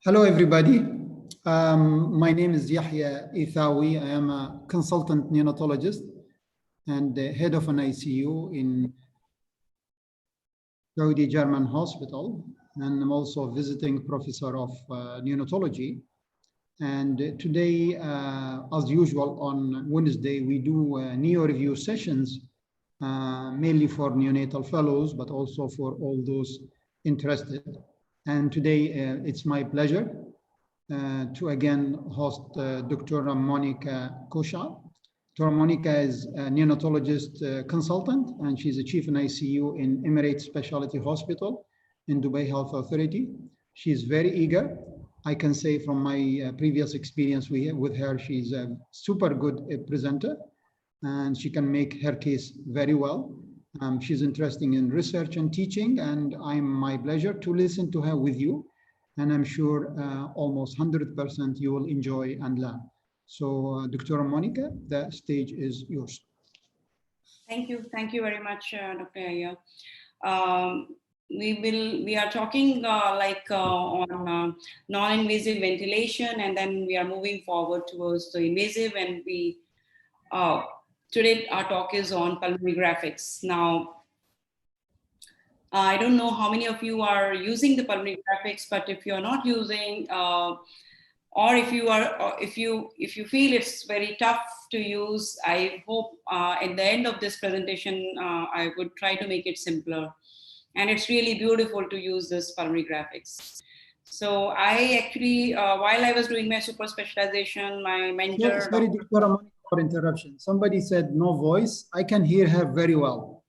Hello, everybody. My name is Yahya Ithawi. I am a consultant neonatologist and the head of an ICU in Saudi German Hospital. And I'm also a visiting professor of neonatology. And today, as usual, on Wednesday, we do neo review sessions, mainly for neonatal fellows, but also for all those interested. And today, it's my pleasure to again host Dr. Monica Kosha. Dr. Monica is a neonatologist consultant, and she's a chief in ICU in Emirates Specialty Hospital in Dubai Health Authority. She's very eager. I can say from my previous experience with her, she's a super good presenter, and she can make her case very well. She's interested in research and teaching, and I'm my pleasure to listen to her with you. And I'm sure almost 100% you will enjoy and learn. So, Dr. Monica, the stage is yours. Thank you very much, Dr. Aya. We are talking on non-invasive ventilation, and then we are moving forward towards the invasive. And we today our talk is on pulmonary graphics. Now, I don't know how many of you are using the pulmonary graphics, but if you're not using, or if you feel it's very tough to use, I hope at the end of this presentation, I would try to make it simpler. And it's really beautiful to use this pulmonary graphics. So I actually, while I was doing my super specialization, my mentor— Sorry, Dr. Monica, for interruption. Somebody said no voice. I can hear her very well.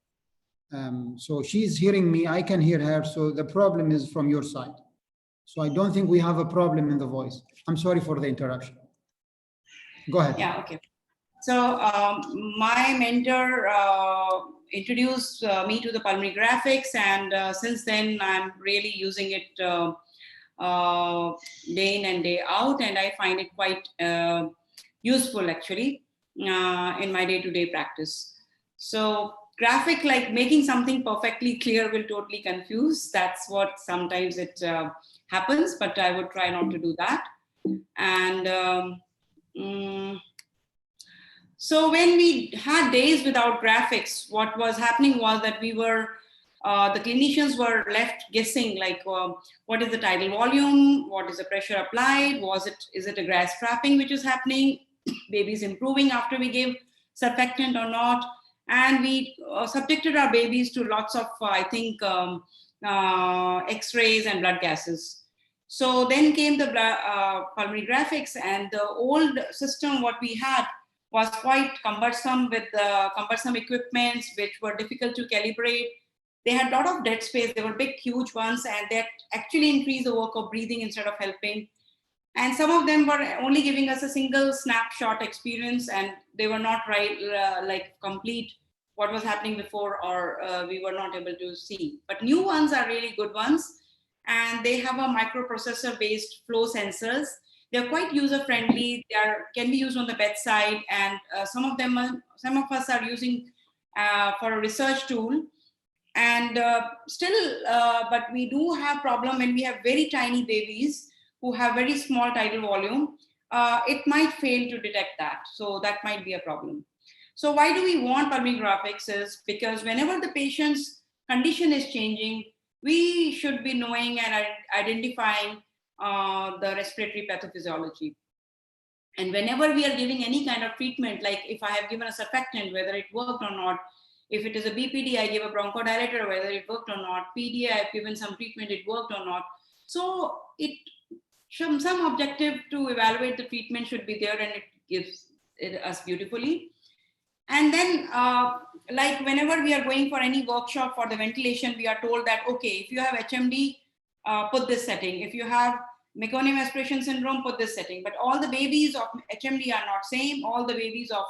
So she's hearing me, I can hear her. So the problem is from your side. So I don't think we have a problem in the voice. I'm sorry for the interruption. Go ahead. Yeah, okay. So my mentor introduced me to the pulmonary graphics, and since then I'm really using it day in and day out, and I find it quite useful actually in my day-to-day practice. So graphic, like making something perfectly clear, will totally confuse. That's what sometimes it happens, but I would try not to do that. And so when we had days without graphics, what was happening was that we were, the clinicians were left guessing, like what is the tidal volume, what is the pressure applied, is it a gas trapping which is happening, baby's improving after we give surfactant or not. And we subjected our babies to lots of, X-rays and blood gases. So then came the pulmonary graphics, and the old system, what we had, was quite cumbersome with cumbersome equipments, which were difficult to calibrate. They had a lot of dead space. They were big, huge ones, and that actually increased the work of breathing instead of helping. And some of them were only giving us a single snapshot experience, and they were not complete what was happening before, or we were not able to see. But new ones are really good ones, and they have a microprocessor-based flow sensors. They're quite user-friendly. They can be used on the bedside, and some of us are using for a research tool. And but we do have problem when we have very tiny babies who have very small tidal volume. It might fail to detect that. So that might be a problem. So why do we want pulmonary graphics? Is because whenever the patient's condition is changing, we should be knowing and identifying the respiratory pathophysiology. And whenever we are giving any kind of treatment, like if I have given a surfactant, whether it worked or not, if it is a BPD, I give a bronchodilator, whether it worked or not, PDA, I've given some treatment, it worked or not. So some objective to evaluate the treatment should be there, and it gives it us beautifully. And then like whenever we are going for any workshop for the ventilation, we are told that, okay, if you have HMD, put this setting. If you have meconium aspiration syndrome, put this setting. But all the babies of HMD are not same. All the babies of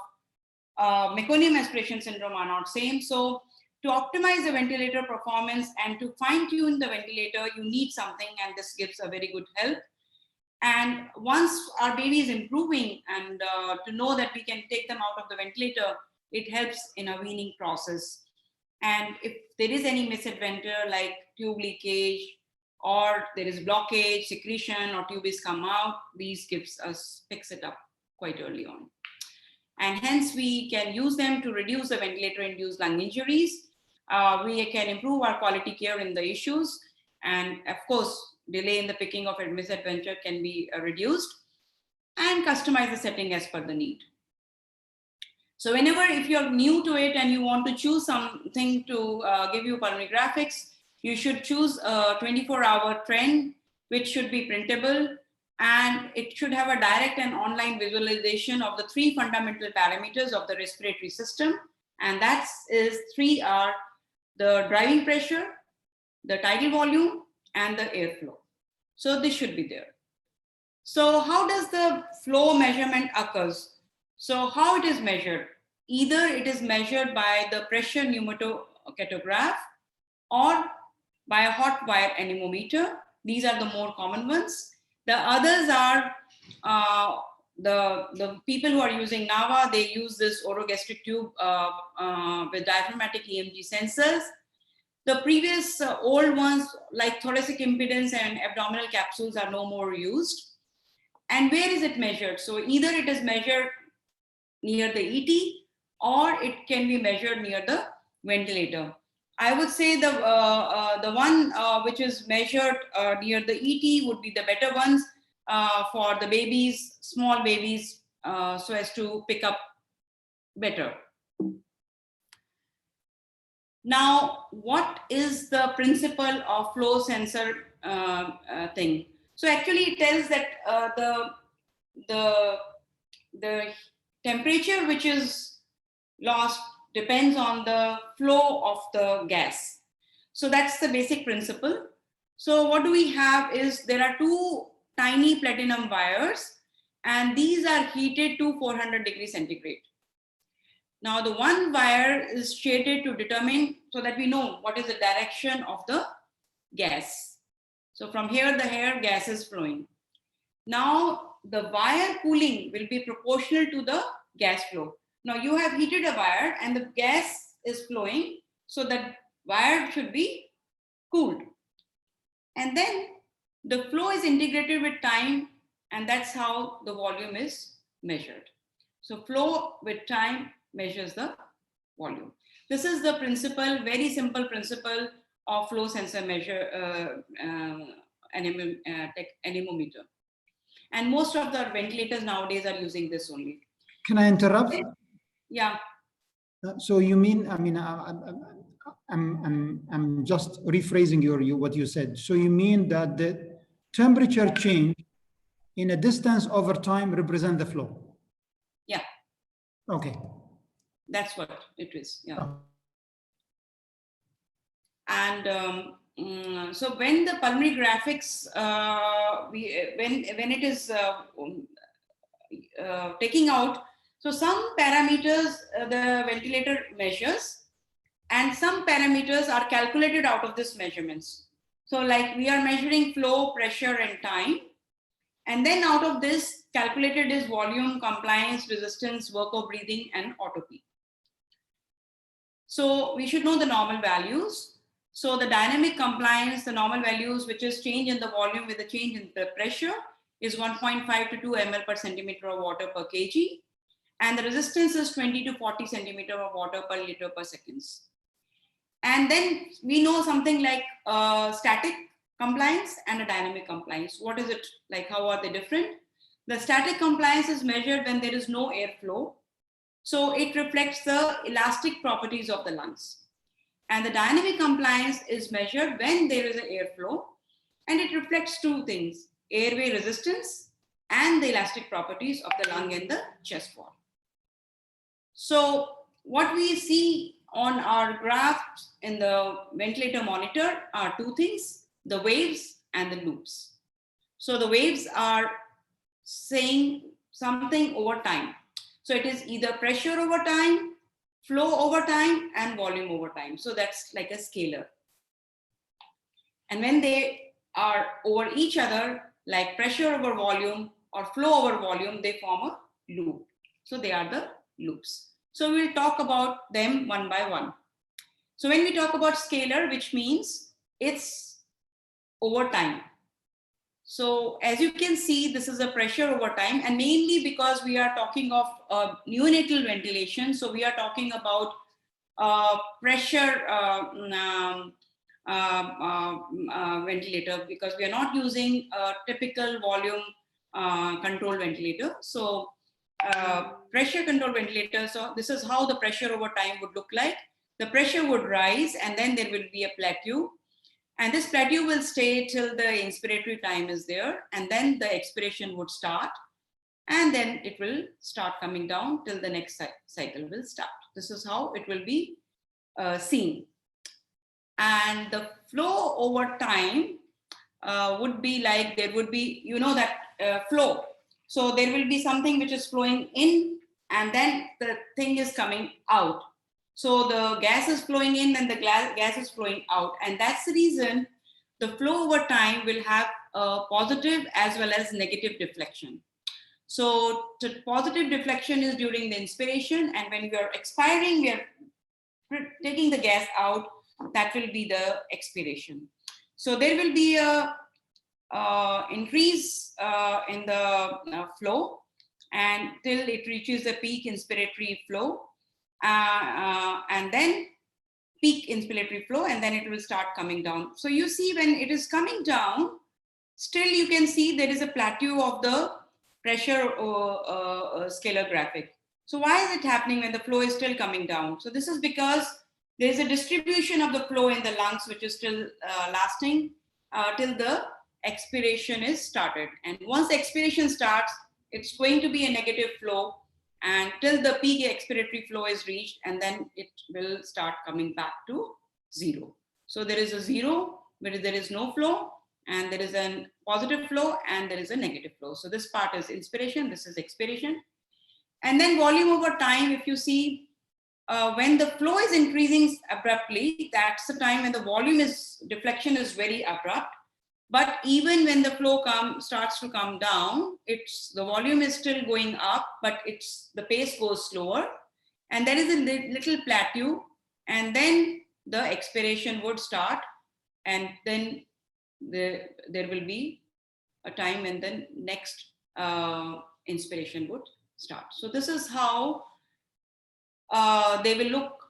meconium aspiration syndrome are not same. So to optimize the ventilator performance and to fine tune the ventilator, you need something, and this gives a very good help. And once our baby is improving, and to know that we can take them out of the ventilator, it helps in a weaning process. And if there is any misadventure like tube leakage or there is blockage, secretion, or tube is come out, these picks it up quite early on. And hence we can use them to reduce the ventilator-induced lung injuries. We can improve our quality care in the issues. And of course, delay in the picking of misadventure can be reduced, and customize the setting as per the need. So whenever, if you're new to it and you want to choose something to give you pulmonary graphics, you should choose a 24-hour trend, which should be printable, and it should have a direct and online visualization of the 3 fundamental parameters of the respiratory system. And that is 3 are the driving pressure, the tidal volume, and the airflow. So this should be there. So how does the flow measurement occurs? So how it is measured? Either it is measured by the pressure pneumatocatograph or by a hot wire anemometer. These are the more common ones. The others are the people who are using NAVA, they use this orogastric tube with diaphragmatic EMG sensors. The previous old ones like thoracic impedance and abdominal capsules are no more used. And where is it measured? So either it is measured near the ET or it can be measured near the ventilator. I would say the one which is measured near the ET would be the better ones for the babies, small babies, so as to pick up better. Now, what is the principle of flow sensor thing? So actually it tells that the temperature which is lost depends on the flow of the gas. So that's the basic principle. So what do we have is there are 2 tiny platinum wires, and these are heated to 400 degrees centigrade. Now the one wire is shaded to determine so that we know what is the direction of the gas. So from here, the air gas is flowing. Now the wire cooling will be proportional to the gas flow. Now you have heated a wire and the gas is flowing, so that wire should be cooled. And then the flow is integrated with time, and that's how the volume is measured. So flow with time measures the volume. This is the principle, very simple principle of flow sensor measure anemometer. And most of the ventilators nowadays are using this only. Can I interrupt? Yeah. So you mean, I mean, I'm just rephrasing what you said. So you mean that the temperature change in a distance over time represent the flow? Yeah. Okay. That's what it is. Yeah. Oh. And so when the pulmonary graphics, when it is taking out, so some parameters the ventilator measures, and some parameters are calculated out of this measurements. So like we are measuring flow, pressure, and time. And then out of this calculated is volume, compliance, resistance, work of breathing, and autopy. So we should know the normal values. So the dynamic compliance, the normal values, which is change in the volume with the change in the pressure, is 1.5 to 2 ml per centimeter of water per kg. And the resistance is 20 to 40 centimeter of water per liter per seconds. And then we know something like static compliance and a dynamic compliance. What is it like? How are they different? The static compliance is measured when there is no airflow. So it reflects the elastic properties of the lungs. And the dynamic compliance is measured when there is an airflow, and it reflects 2 things: airway resistance and the elastic properties of the lung and the chest wall. So what we see on our graphs in the ventilator monitor are 2 things: the waves and the loops. So the waves are saying something over time. So it is either pressure over time, flow over time, and volume over time. So that's like a scalar. And when they are over each other, like pressure over volume or flow over volume, they form a loop. So they are the loops. So we'll talk about them one by one. So when we talk about scalar, which means it's over time. So as you can see, this is a pressure over time, and mainly because we are talking of neonatal ventilation. So we are talking about pressure ventilator, because we are not using a typical volume control ventilator. So pressure control ventilator. So this is how the pressure over time would look like. The pressure would rise, and then there will be a plateau. And this plateau will stay till the inspiratory time is there, and then the expiration would start, and then it will start coming down till the next cycle will start. This is how it will be seen. And the flow over time would be like, there would be, you know, that flow. So there will be something which is flowing in, and then the thing is coming out. So the gas is flowing in and the gas is flowing out. And that's the reason the flow over time will have a positive as well as negative deflection. So the positive deflection is during the inspiration, and when we are expiring, we are taking the gas out, that will be the expiration. So there will be a increase in the flow, and till it reaches the peak inspiratory flow. And then peak inspiratory flow, and then it will start coming down. So you see, when it is coming down, still you can see there is a plateau of the pressure scalar graphic. So why is it happening when the flow is still coming down? So this is because there is a distribution of the flow in the lungs, which is still lasting till the expiration is started. And once the expiration starts, it's going to be a negative flow, and till the peak expiratory flow is reached, and then it will start coming back to zero. So there is a zero where there is no flow, and there is a positive flow, and there is a negative flow. So this part is inspiration, this is expiration. And then volume over time, if you see, when the flow is increasing abruptly, that's the time when the volume deflection is very abrupt. But even when the flow starts to come down, the volume is still going up, but the pace goes slower, and there is a little plateau, and then the expiration would start, and then there will be a time when the next inspiration would start. So this is how they will look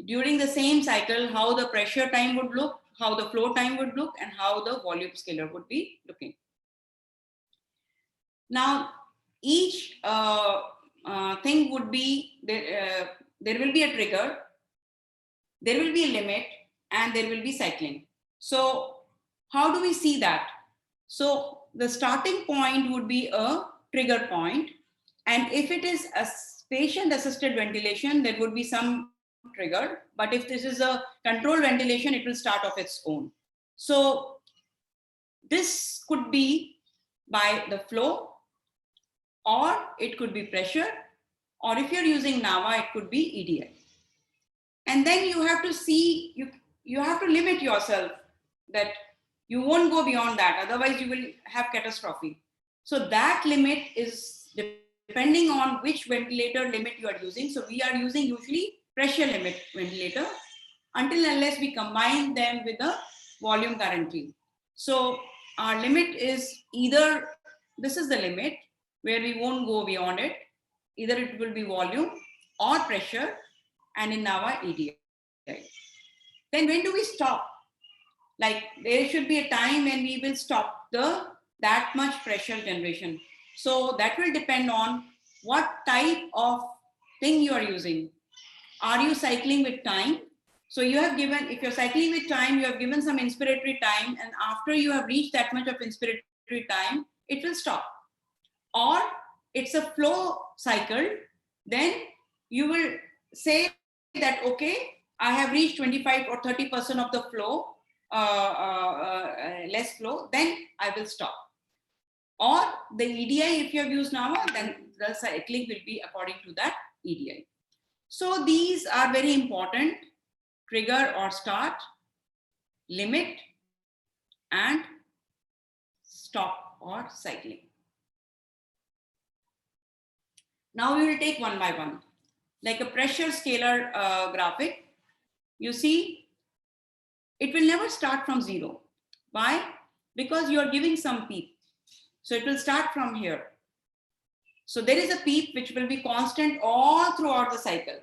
during the same cycle, how the pressure time would look, how the flow time would look, and how the volume scalar would be looking. Now, each thing would be, there will be a trigger, there will be a limit, and there will be cycling. So how do we see that? So the starting point would be a trigger point. And if it is a patient-assisted ventilation, there would be some trigger. But if this is a controlled ventilation, it will start off its own. So this could be by the flow, or it could be pressure, or if you're using NAVA, it could be EDI. And then you have to see, you have to limit yourself that you won't go beyond that. Otherwise, you will have catastrophe. So that limit is depending on which ventilator limit you are using. So we are using usually pressure limit ventilator until unless we combine them with a volume guarantee. So our limit is either, this is the limit where we won't go beyond it. Either it will be volume or pressure, and in NAVA, EDI. Then when do we stop? Like there should be a time when we will stop that much pressure generation. So that will depend on what type of thing you are using. Are you cycling with time? So you have given, if you're cycling with time, you have given some inspiratory time, and after you have reached that much of inspiratory time, it will stop. Or it's a flow cycle, then you will say that, okay, I have reached 25 or 30% of the flow, less flow, then I will stop. Or the EDI, if you have used NAVA, then the cycling will be according to that EDI. So these are very important: trigger or start, limit, and stop or cycling. Now we will take one by one. Like a pressure scalar graphic, you see, it will never start from zero. Why? Because you are giving some peep. So it will start from here. So there is a peep which will be constant all throughout the cycle.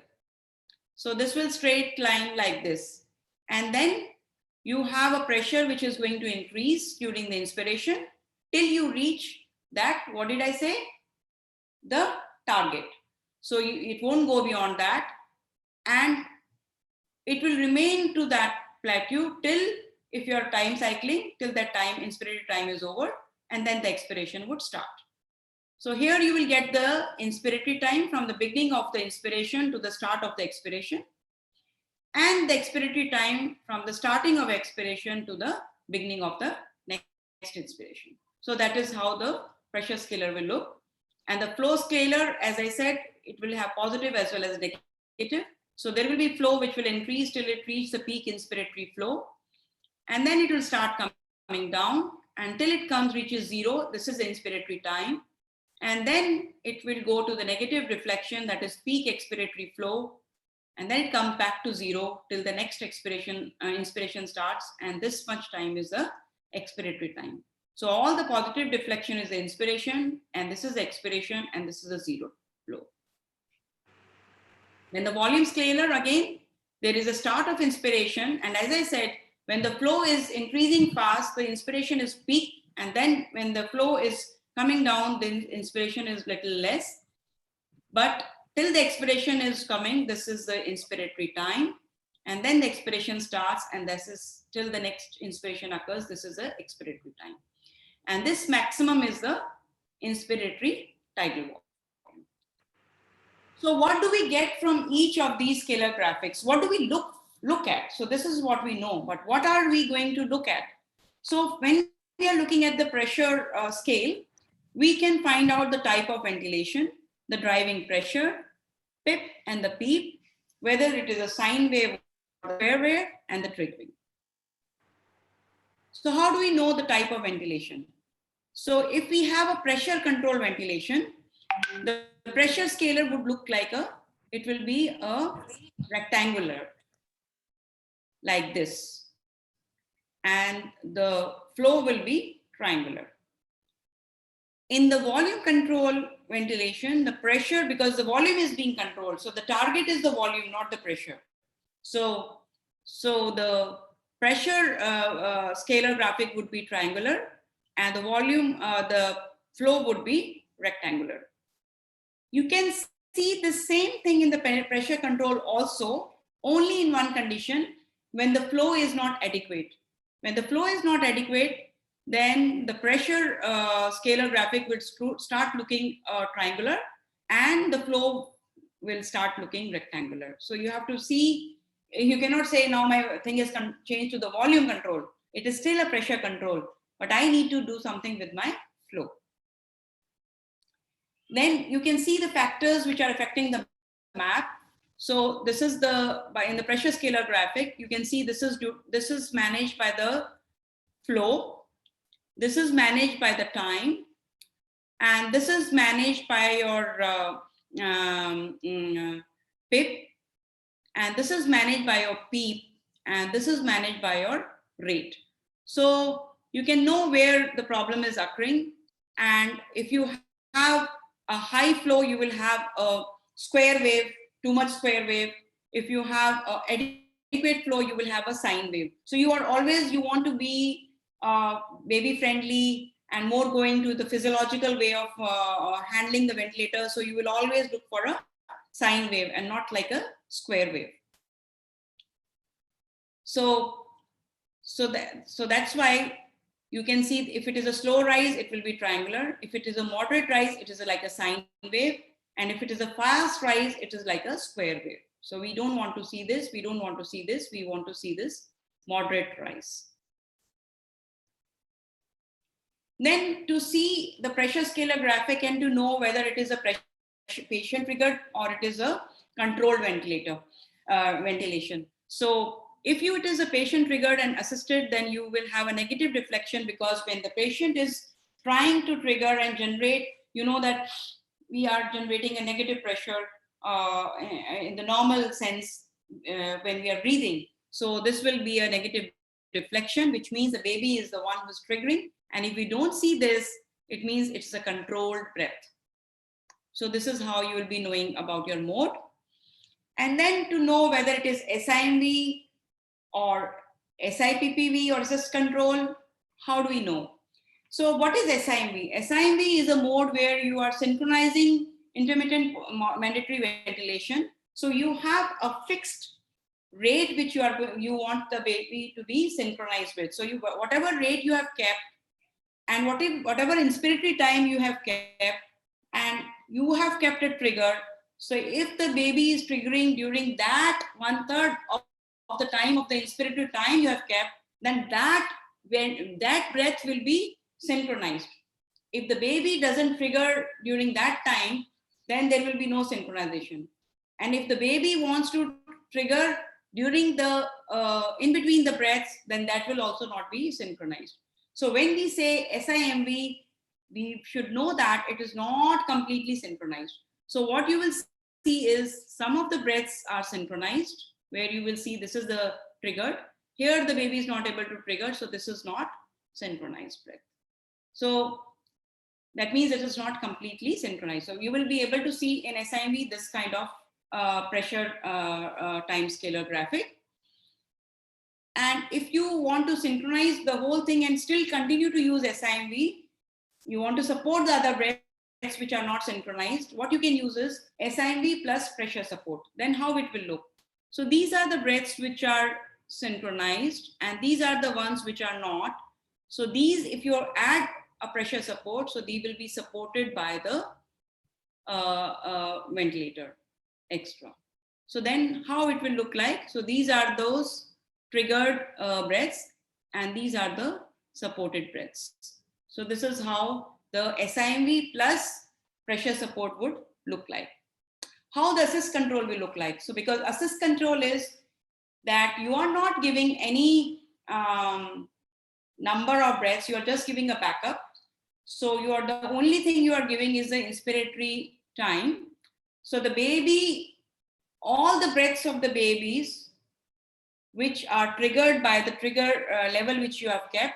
So this will straight line like this. And then you have a pressure which is going to increase during the inspiration till you reach that, what did I say? The target. So it won't go beyond that. And it will remain to that plateau till, if you're time cycling, till that time, inspiratory time is over, and then the expiration would start. So here you will get the inspiratory time from the beginning of the inspiration to the start of the expiration, and the expiratory time from the starting of expiration to the beginning of the next inspiration. So that is how the pressure scalar will look. And the flow scalar, as I said, it will have positive as well as negative. So there will be flow which will increase till it reaches the peak inspiratory flow. And then it will start coming down until it reaches zero. This is the inspiratory time. And then it will go to the negative reflection, that is peak expiratory flow. And then it comes back to zero till the next inspiration starts. And this much time is the expiratory time. So all the positive deflection is the inspiration, and this is the expiration, and this is the zero flow. Then the volume scalar, again, there is a start of inspiration. And as I said, when the flow is increasing fast, the inspiration is peak. And then when the flow is coming down, the inspiration is little less. But till the expiration is coming, this is the inspiratory time. And then the expiration starts, and this is till the next inspiration occurs. This is the expiratory time. And this maximum is the inspiratory tidal volume. So what do we get from each of these scalar graphics? What do we look at? So this is what we know, but what are we going to look at? So when we are looking at the pressure scale, we can find out the type of ventilation, the driving pressure, pip and the peep, whether it is a sine wave or square wave, and the trig wave. So how do we know the type of ventilation? So if we have a pressure control ventilation, the pressure scalar would look like it will be a rectangular like this. And the flow will be triangular. In the volume control ventilation, the pressure, because the volume is being controlled, so the target is the volume, not the pressure. So the pressure scalar graphic would be triangular, and the volume, the flow would be rectangular. You can see the same thing in the pressure control also, only in one condition, when the flow is not adequate. When the flow is not adequate, then the pressure scalar graphic will start looking triangular, and the flow will start looking rectangular. So you have to see, you cannot say now my thing is changed to the volume control. It is still a pressure control, but I need to do something with my flow. Then you can see the factors which are affecting the map. So this is in the pressure scalar graphic, you can see this is managed by the flow. This is managed by the time, and this is managed by your pip, and this is managed by your peep, and this is managed by your rate. So you can know where the problem is occurring, and if you have a high flow, you will have a square wave, too much square wave. If you have adequate flow, you will have a sine wave. So you want to be baby friendly and more going to the physiological way of handling the ventilator. So you will always look for a sine wave and not like a square wave. So that's why you can see if it is a slow rise, it will be triangular. If it is a moderate rise, it is like a sine wave. And if it is a fast rise, it is like a square wave. So we don't want to see this. We don't want to see this. We want to see this moderate rise. Then to see the pressure scalar graphic and to know whether it is a patient triggered or it is a controlled ventilation. So if it is a patient triggered and assisted, then you will have a negative deflection, because when the patient is trying to trigger and generate, you know that we are generating a negative pressure in the normal sense when we are breathing. So this will be a negative deflection, which means the baby is the one who's triggering. And if we don't see this, it means it's a controlled breath. So this is how you will be knowing about your mode. And then to know whether it is SIMV or SIPPV or assist control, how do we know? So what is SIMV? SIMV is a mode where you are synchronizing intermittent mandatory ventilation. So you have a fixed rate which you want the baby to be synchronized with. So whatever rate you have kept and whatever inspiratory time you have kept, and you have kept a trigger. So if the baby is triggering during that 1/3 of the time of the inspiratory time you have kept, then that breath will be synchronized. If the baby doesn't trigger during that time, then there will be no synchronization. And if the baby wants to trigger during the in between the breaths, then that will also not be synchronized. So when we say SIMV, we should know that it is not completely synchronized. So what you will see is some of the breaths are synchronized, where you will see this is the triggered. Here the baby is not able to trigger, so this is not synchronized breath. So that means it is not completely synchronized. So you will be able to see in SIMV this kind of pressure time scalar graphic. And if you want to synchronize the whole thing and still continue to use SIMV, you want to support the other breaths which are not synchronized, what you can use is SIMV plus pressure support. Then how it will look. So these are the breaths which are synchronized, and these are the ones which are not. So these, if you add a pressure support, so they will be supported by the ventilator extra. So then how it will look like. So these are those triggered breaths, and these are the supported breaths. So this is how the SIMV plus pressure support would look like. How the assist control will look like. So because assist control is that you are not giving any number of breaths, you are just giving a backup. So you are the only thing you are giving is the inspiratory time. So the baby, all the breaths of the babies which are triggered by the trigger level which you have kept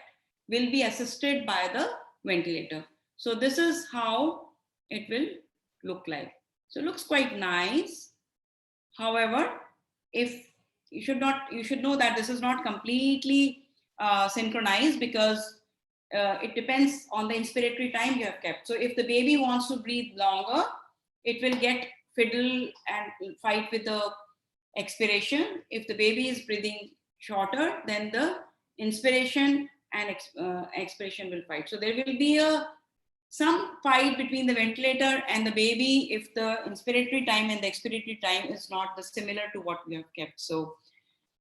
will be assisted by the ventilator. So this is how it will look like. So it looks quite nice. However, if you should know that this is not completely synchronized, because it depends on the inspiratory time you have kept. So if the baby wants to breathe longer, it will get fiddle and fight with the expiration. If the baby is breathing shorter, then the inspiration and expiration will fight. So there will be some fight between the ventilator and the baby if the inspiratory time and the expiratory time is not similar to what we have kept. So,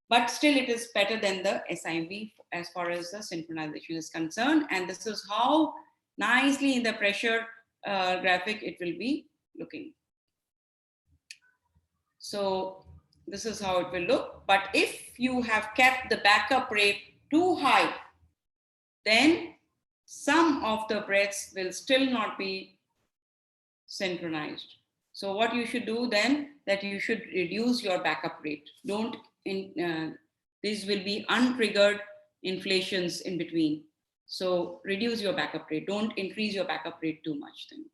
but still it is better than the SIMV as far as the synchronization is concerned. And this is how nicely in the pressure graphic it will be looking. So this is how it will look. But if you have kept the backup rate too high, then some of the breaths will still not be synchronized. So what you should do then, that you should reduce your backup rate. These will be untriggered inflations in between. So reduce your backup rate. Don't increase your backup rate too much then.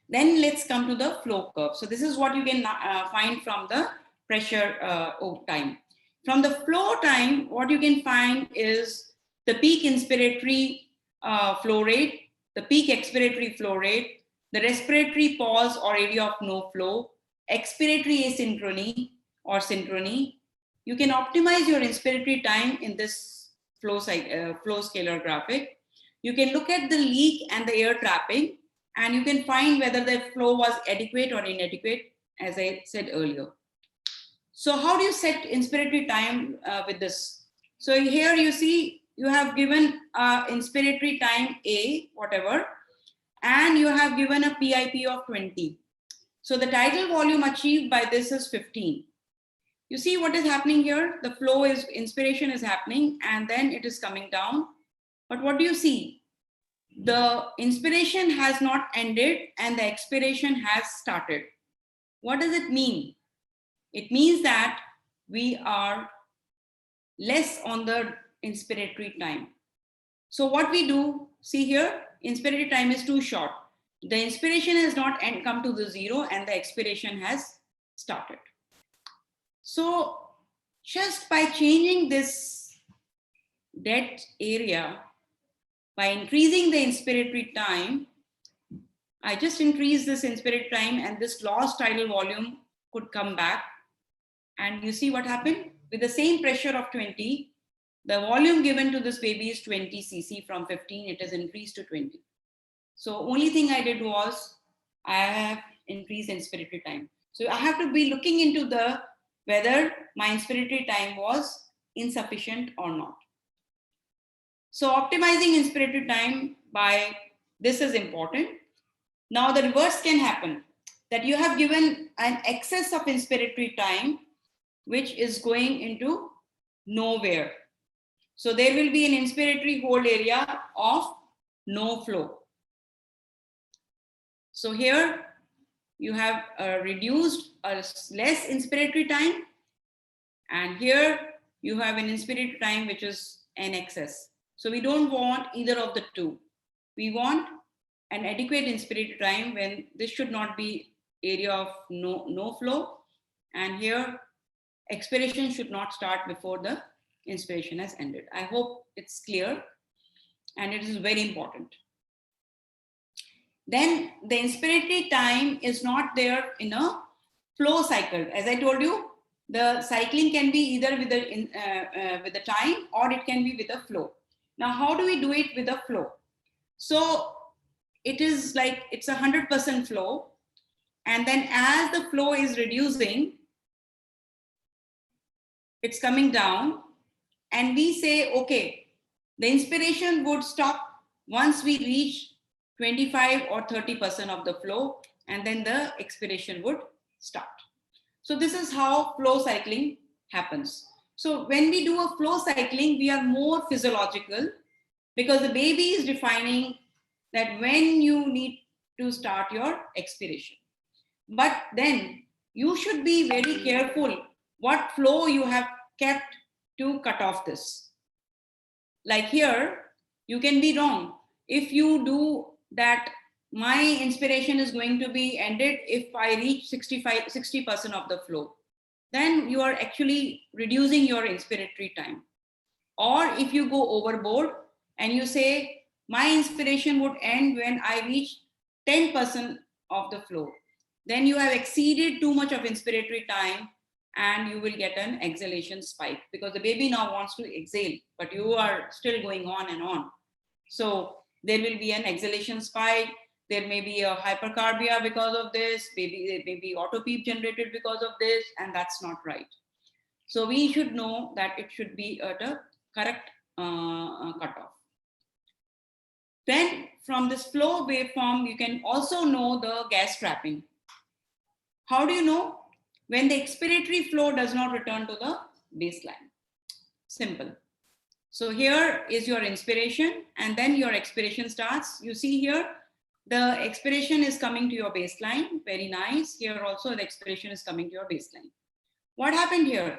Then let's come to the flow curve. So this is what you can find from the pressure time. From the flow time, what you can find is the peak inspiratory flow rate, the peak expiratory flow rate, the respiratory pause or area of no flow, expiratory asynchrony or synchrony. You can optimize your inspiratory time in this flow scalar graphic. You can look at the leak and the air trapping, and you can find whether the flow was adequate or inadequate, as I said earlier. So how do you set inspiratory time with this? So here you see, you have given inspiratory time A, whatever, and you have given a PIP of 20. So the tidal volume achieved by this is 15. You see what is happening here? The flow is, inspiration is happening and then it is coming down. But what do you see? The inspiration has not ended and the expiration has started. What does it mean? It means that we are less on the inspiratory time. So what we do, see here, inspiratory time is too short. The inspiration has not come to the zero and the expiration has started. So just by changing this dead area, by increasing the inspiratory time, I just increase this inspiratory time and this lost tidal volume could come back. And you see what happened? With the same pressure of 20, the volume given to this baby is 20 cc from 15, it has increased to 20. So only thing I did was I have increased inspiratory time. So I have to be looking into the whether my inspiratory time was insufficient or not. So optimizing inspiratory time by this is important. Now the reverse can happen, that you have given an excess of inspiratory time which is going into nowhere. So there will be an inspiratory hold area of no flow. So here you have reduced a less inspiratory time, and here you have an inspiratory time which is an excess. So we don't want either of the two. We want an adequate inspiratory time when this should not be area of no flow, and here expiration should not start before the inspiration has ended. I hope it's clear, and it is very important. Then the inspiratory time is not there in a flow cycle. As I told you, the cycling can be either with the time or it can be with a flow. Now, how do we do it with a flow? So it is like it's 100% flow, and then as the flow is reducing, it's coming down, and we say, okay, the inspiration would stop once we reach 25 or 30% of the flow, and then the expiration would start. So this is how flow cycling happens. So when we do a flow cycling, we are more physiological because the baby is defining that when you need to start your expiration. But then you should be very careful what flow you have kept to cut off this. Like here, you can be wrong. If you do that, my inspiration is going to be ended if I reach 60% of the flow, then you are actually reducing your inspiratory time. Or if you go overboard and you say, my inspiration would end when I reach 10% of the flow, then you have exceeded too much of inspiratory time and you will get an exhalation spike because the baby now wants to exhale, but you are still going on and on. So there will be an exhalation spike. There may be a hypercarbia because of this. Maybe there may be autopeep generated because of this, and that's not right. So we should know that it should be at a correct cutoff. Then from this flow waveform, you can also know the gas trapping. How do you know? When the expiratory flow does not return to the baseline. Simple. So here is your inspiration, and then your expiration starts. You see here, the expiration is coming to your baseline. Very nice. Here also the expiration is coming to your baseline. What happened here?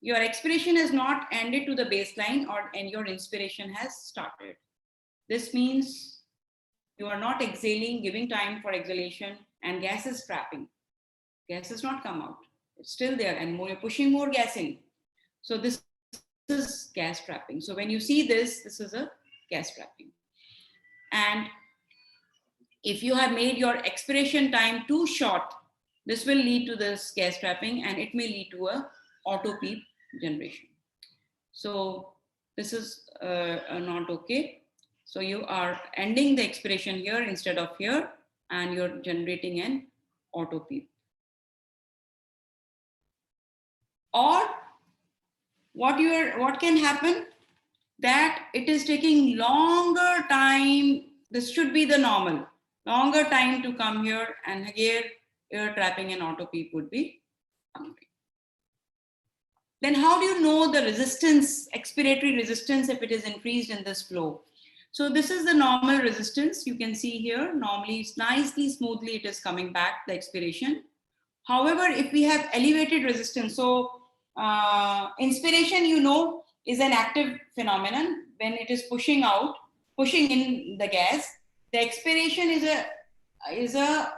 Your expiration has not ended to the baseline, and your inspiration has started. This means you are not exhaling, giving time for exhalation, and gas is trapping. Gas has not come out. It's still there, and you're pushing more gas in. So this is gas trapping. So when you see this, this is a gas trapping. And if you have made your expiration time too short, this will lead to this gas trapping, and it may lead to a auto peep generation. So this is not okay. So you are ending the expiration here instead of here, and you're generating an auto peep. Or what can happen, that it is taking longer time. This should be the normal, longer time to come here, and here air trapping and auto peep would be coming. Then how do you know the resistance, expiratory resistance, if it is increased in this flow? So this is the normal resistance. You can see here, normally it's nicely, smoothly, it is coming back, the expiration. However, if we have elevated resistance, so Inspiration, you know, is an active phenomenon. When it is pushing in the gas. The expiration is a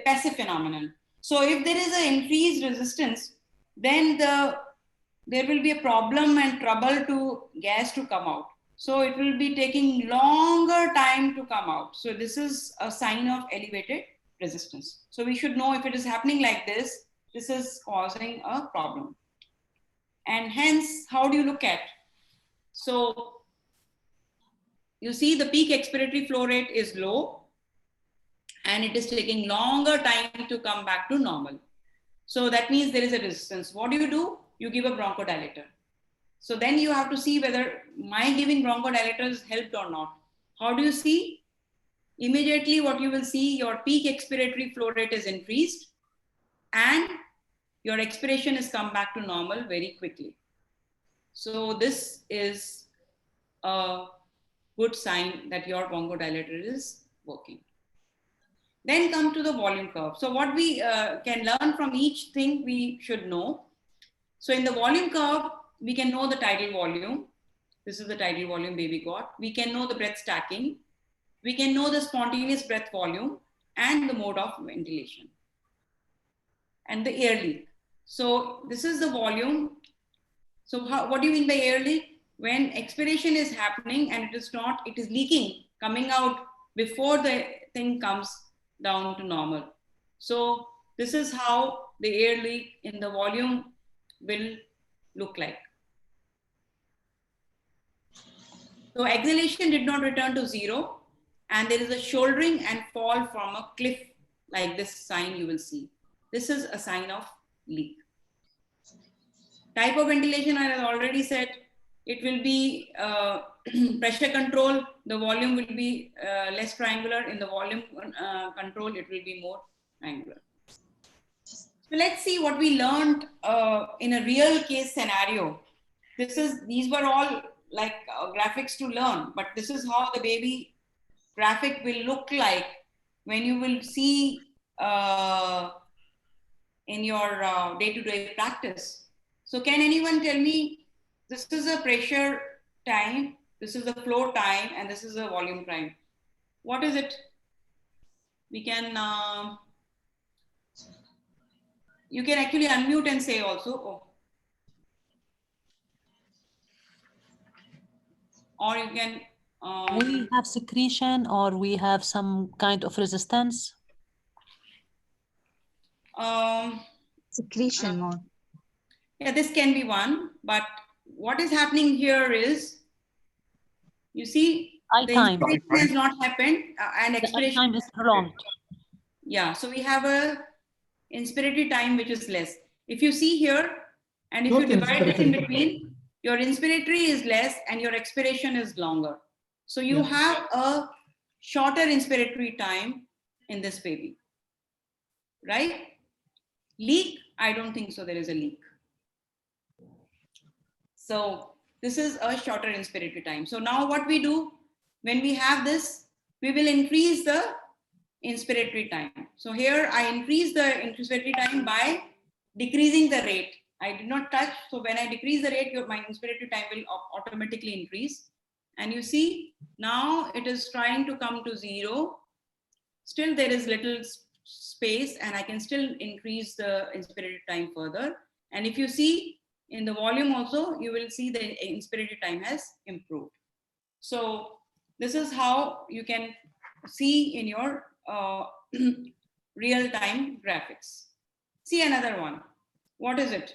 passive phenomenon. So if there is an increased resistance, then there will be a problem and trouble to gas to come out. So it will be taking longer time to come out. So this is a sign of elevated resistance. So we should know if it is happening like this is causing a problem. And hence, how do you look at? So you see the peak expiratory flow rate is low and it is taking longer time to come back to normal. So that means there is a resistance. What do? You give a bronchodilator. So then you have to see whether my giving bronchodilators helped or not. How do you see? Immediately what you will see, your peak expiratory flow rate is increased and your expiration has come back to normal very quickly. So this is a good sign that your bronchodilator is working. Then come to the volume curve. So what we can learn from each thing we should know. So in the volume curve, we can know the tidal volume. This is the tidal volume baby got. We can know the breath stacking. We can know the spontaneous breath volume and the mode of ventilation and the air leak. So this is the volume. So what do you mean by air leak? When expiration is happening and it is leaking, coming out before the thing comes down to normal. So this is how the air leak in the volume will look like. So exhalation did not return to zero and there is a shouldering and fall from a cliff like this sign you will see. This is a sign of leak. Type of ventilation, I have already said, it will be pressure control. The volume will be less triangular. In the volume control, it will be more triangular. So let's see what we learned in a real case scenario. These were all like graphics to learn, but this is how the baby graphic will look like when you will see in your day-to-day practice. So can anyone tell me, this is a pressure time, this is a flow time, and this is a volume time. What is it? We can, you can actually unmute and say also. Oh. Or you can. We have secretion or we have some kind of resistance. Secretion more. Yeah, this can be one, but what is happening here is, you see, the inspiration has not happened and expiration time is prolonged. Yeah, so we have a inspiratory time which is less. If you see here, and if you divide this in between, your inspiratory is less and your expiration is longer. So you have a shorter inspiratory time in this baby, right? Leak, I don't think so there is a leak. So this is a shorter inspiratory time. So now what we do, when we have this, we will increase the inspiratory time. So here I increase the inspiratory time by decreasing the rate. I did not touch. So when I decrease the rate, my inspiratory time will automatically increase. And you see, now it is trying to come to zero. Still there is little space and I can still increase the inspiratory time further. And if you see in the volume also, you will see the inspiratory time has improved. So this is how you can see in your real-time graphics. See another one. What is it?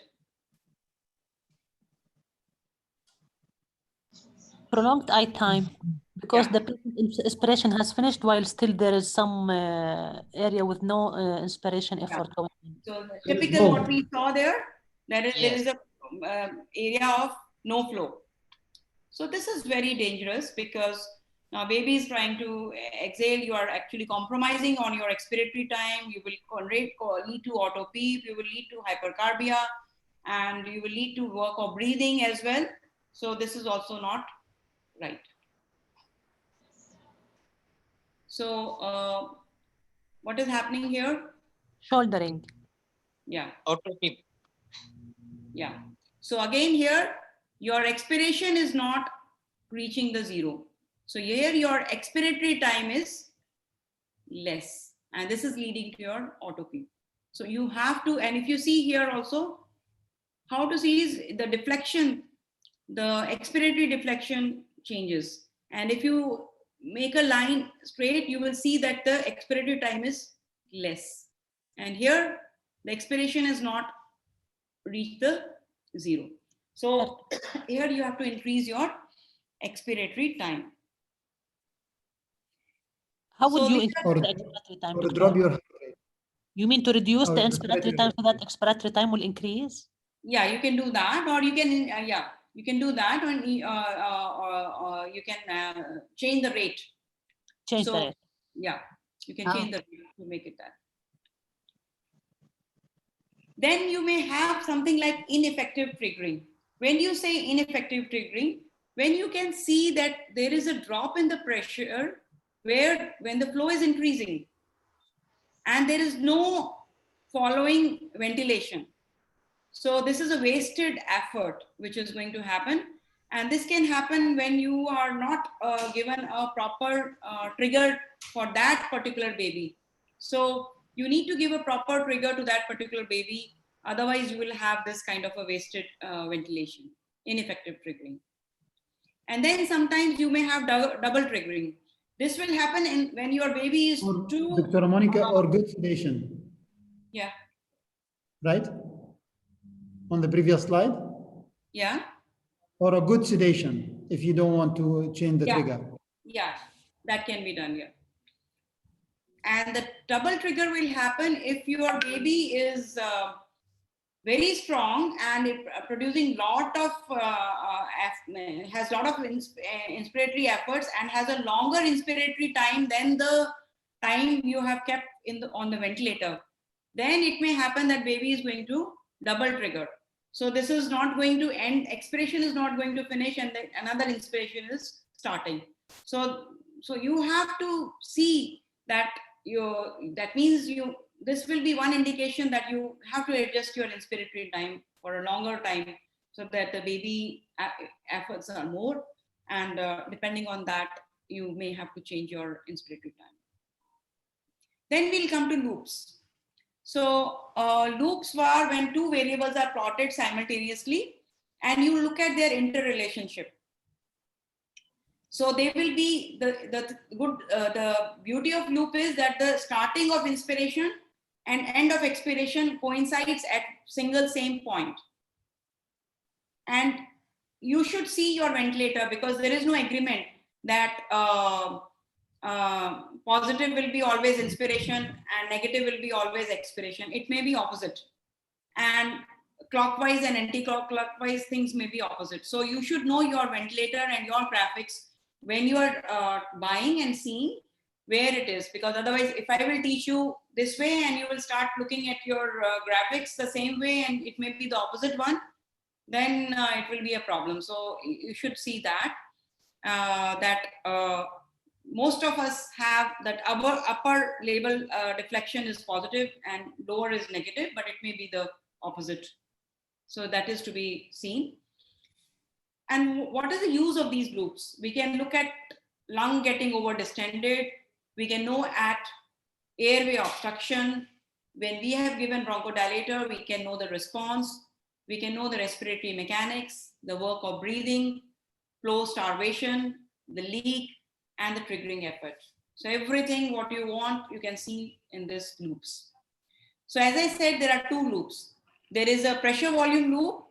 Prolonged eye time, because the inspiration has finished while still there is some area with no inspiration effort going on. So typical what we saw there, there is a area of no flow. So this is very dangerous because now baby is trying to exhale, you are actually compromising on your expiratory time, you will lead to auto-PEEP, you will lead to hypercarbia, and you will lead to work of breathing as well. So this is also not right. So what is happening here? Shouldering. Yeah. Auto-PEEP. Yeah. So again here, your expiration is not reaching the 0. So here your expiratory time is less. And this is leading to your autopsy. So you have to, and if you see here also, how to see is the deflection, the expiratory deflection changes. And if you make a line straight, you will see that the expiratory time is less. And here, the expiration is not reached the 0. So here you have to increase your expiratory time. How would So you these increase Or, the expiratory time, or Dr. drop your heart rate. You mean to reduce Or the respiratory inspiratory time rate. so that expiratory time will increase? Yeah, you can do that, or you can, yeah, you can do that, and you can change the rate. Change the So, rate. yeah, you can Ah. change the rate to make it that. Then you may have something like ineffective triggering. When you say ineffective triggering, when you can see that there is a drop in the pressure where when the flow is increasing and there is no following ventilation. So this is a wasted effort which is going to happen. And this can happen when you are not given a proper trigger for that particular baby. So you need to give a proper trigger to that particular baby. Otherwise, you will have this kind of a wasted ventilation, ineffective triggering. And then sometimes you may have double triggering. This will happen when your baby is Or, too... Dr. Monica, or good sedation. Yeah. Right? On the previous slide? Yeah. Or a good sedation, if you don't want to change the trigger. Yeah, that can be done here. And the double trigger will happen if your baby is very strong and it, producing lot of has lot of inspiratory efforts and has a longer inspiratory time than the time you have kept in the on the ventilator. Then it may happen that baby is going to double trigger. So this is not going to end, expiration is not going to finish, and then another inspiration is starting. So you have to see that that means this will be one indication that you have to adjust your inspiratory time for a longer time so that the baby efforts are more, and depending on that, you may have to change your inspiratory time. Then we'll come to loops. So loops are when two variables are plotted simultaneously and you look at their interrelationship. So they will be the beauty of loop is that the starting of inspiration and end of expiration coincides at single same point. And you should see your ventilator because there is no agreement that positive will be always inspiration and negative will be always expiration. It may be opposite. And clockwise and anti-clockwise things may be opposite. So you should know your ventilator and your graphics when you are buying and seeing where it is, because otherwise if I will teach you this way and you will start looking at your graphics the same way and it may be the opposite one, then it will be a problem. So you should see that most of us have that upper label deflection is positive and lower is negative, but it may be the opposite. So that is to be seen. And what is the use of these loops? We can look at lung getting over distended. We can know at airway obstruction. When we have given bronchodilator, we can know the response. We can know the respiratory mechanics, the work of breathing, flow starvation, the leak, and the triggering effort. So everything what you want, you can see in these loops. So as I said, there are two loops. There is a pressure volume loop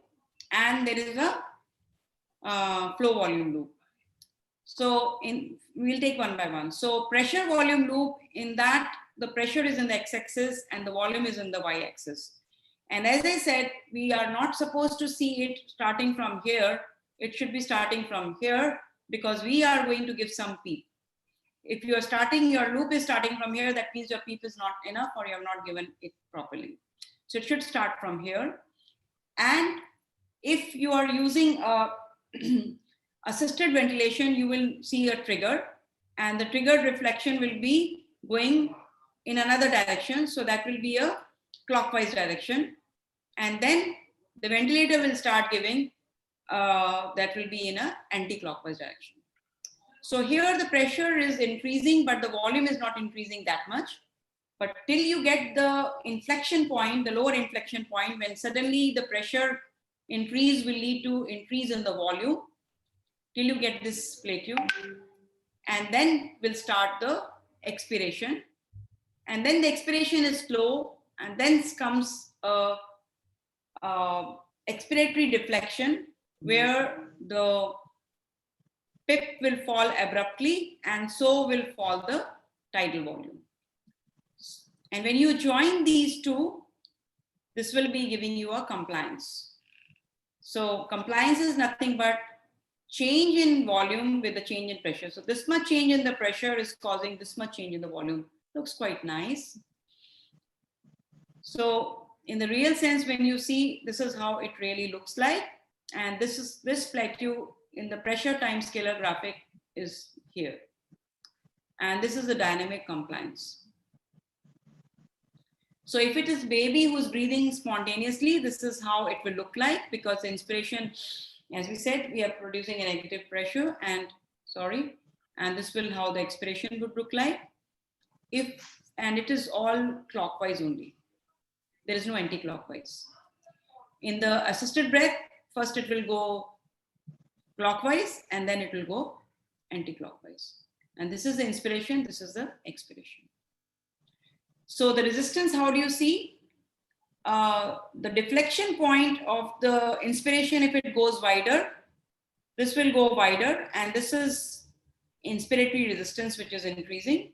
and there is a flow volume loop. So we'll take one by one. So pressure volume loop, in that the pressure is in the x-axis and the volume is in the y-axis. And as I said, we are not supposed to see it starting from here. It should be starting from here because we are going to give some peep. If you are starting, your loop is starting from here, that means your peep is not enough or you have not given it properly. So it should start from here. And if you are using assisted ventilation, you will see a trigger and the triggered reflection will be going in another direction. So that will be a clockwise direction. And then the ventilator will start giving, that will be in an anti-clockwise direction. So here the pressure is increasing, but the volume is not increasing that much. But till you get the inflection point, the lower inflection point, when suddenly the pressure increase will lead to increase in the volume, till you get this plateau, and then we'll start the expiration. And then the expiration is slow, and then comes a expiratory deflection, where the PIP will fall abruptly, and so will fall the tidal volume. And when you join these two, this will be giving you a compliance. So compliance is nothing but change in volume with the change in pressure. So this much change in the pressure is causing this much change in the volume. Looks quite nice. So in the real sense, when you see, this is how it really looks like. And this plateau in the pressure time scalar graphic is here. And this is the dynamic compliance. So if it is baby who's breathing spontaneously, this is how it will look like, because the inspiration, as we said, we are producing a negative pressure, and this will how the expiration would look like. And it is all clockwise only. There is no anti-clockwise. In the assisted breath, first it will go clockwise, and then it will go anti-clockwise. And this is the inspiration, this is the expiration. So the resistance, how do you see? The deflection point of the inspiration, if it goes wider, this will go wider, and this is inspiratory resistance, which is increasing.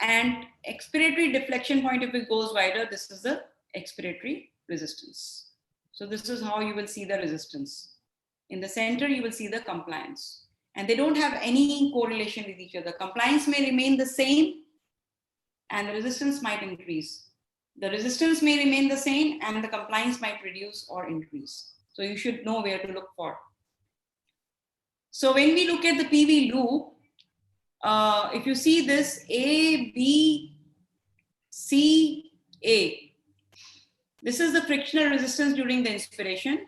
And expiratory deflection point, if it goes wider, this is the expiratory resistance. So this is how you will see the resistance. In the center, you will see the compliance. And they don't have any correlation with each other. Compliance may remain the same, and the resistance might increase. The resistance may remain the same, and the compliance might reduce or increase. So you should know where to look for. So when we look at the PV loop, if you see this A, B, C, A, this is the frictional resistance during the inspiration.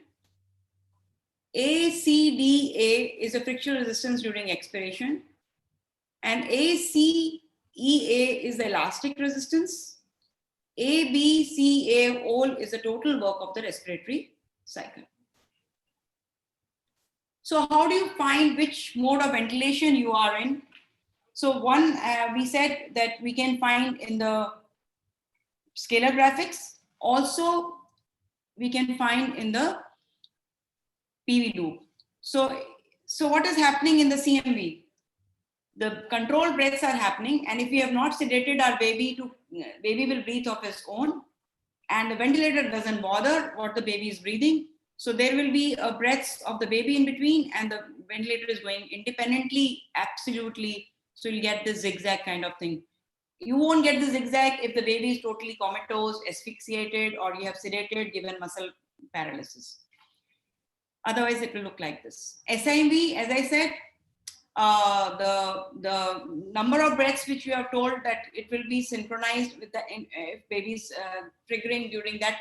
A, C, D, A is a frictional resistance during expiration. And A, C, E, A is the elastic resistance. A, B, C, A all is the total work of the respiratory cycle. So how do you find which mode of ventilation you are in? So one, we said that we can find in the scalar graphics. Also, we can find in the PV loop. So what is happening in the CMV? The controlled breaths are happening, and if we have not sedated our baby, baby will breathe of his own, and the ventilator doesn't bother what the baby is breathing. So there will be a breaths of the baby in between, and the ventilator is going independently, absolutely. So you'll get this zigzag kind of thing. You won't get the zigzag if the baby is totally comatose, asphyxiated, or you have sedated, given muscle paralysis. Otherwise, it will look like this. SIMV, as I said, the number of breaths which you have told that it will be synchronized with the if babies triggering during that,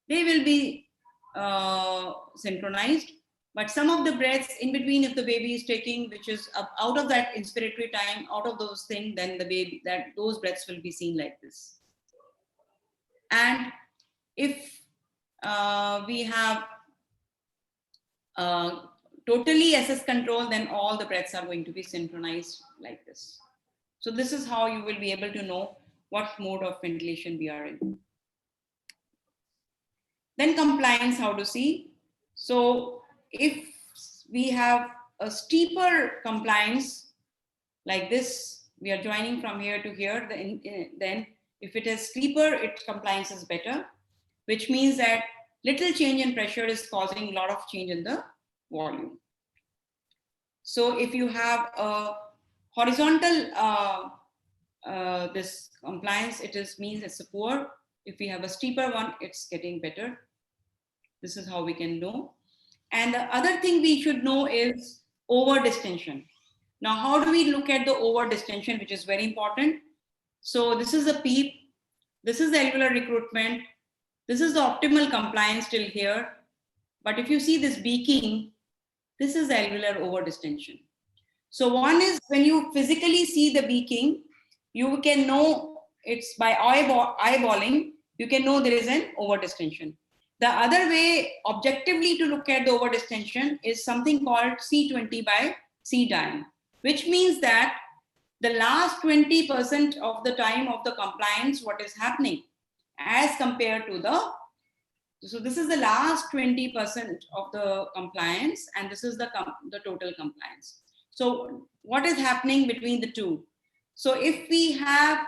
they will be synchronized. But some of the breaths in between, if the baby is taking, which is out of that inspiratory time, out of those things, then the baby, those breaths will be seen like this. And if we have totally SS control, then all the breaths are going to be synchronized like this. So this is how you will be able to know what mode of ventilation we are in. Then compliance, how to see. So if we have a steeper compliance like this, we are joining from here to here, then if it is steeper, its compliance is better, which means that little change in pressure is causing a lot of change in the volume. So if you have a horizontal this compliance, means it's a poor. If we have a steeper one, it's getting better. This is how we can know. And the other thing we should know is over distension. Now, how do we look at the over distension, which is very important? So this is a PEEP. This is the alveolar recruitment. This is the optimal compliance till here. But if you see this beaking, this is alveolar overdistension. So one is when you physically see the beaking, you can know it's by eyeballing, you can know there is an overdistension. The other way objectively to look at the overdistension is something called C20 by C dyne, which means that the last 20% of the time of the compliance, what is happening as compared to the, so this is the last 20% of the compliance, and this is the total compliance. So what is happening between the two? So if we have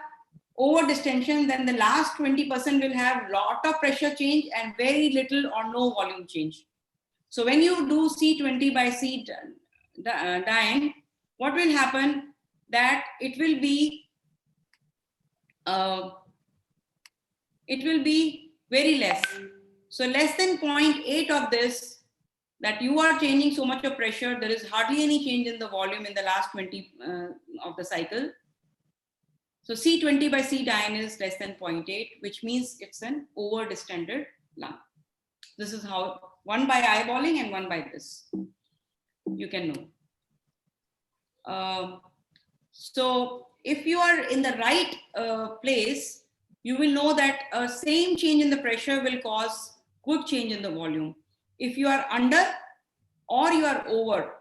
overdistension, then the last 20% will have lot of pressure change and very little or no volume change. So when you do C20 by C dyne, what will happen? That it will be very less. So less than 0.8 of this, that you are changing so much of pressure, there is hardly any change in the volume in the last 20 of the cycle. So C20 by C dyne is less than 0.8, which means it's an over-distended lung. This is how, one by eyeballing and one by this, you can know. So if you are in the right place, you will know that a same change in the pressure will cause good change in the volume. If you are under or you are over,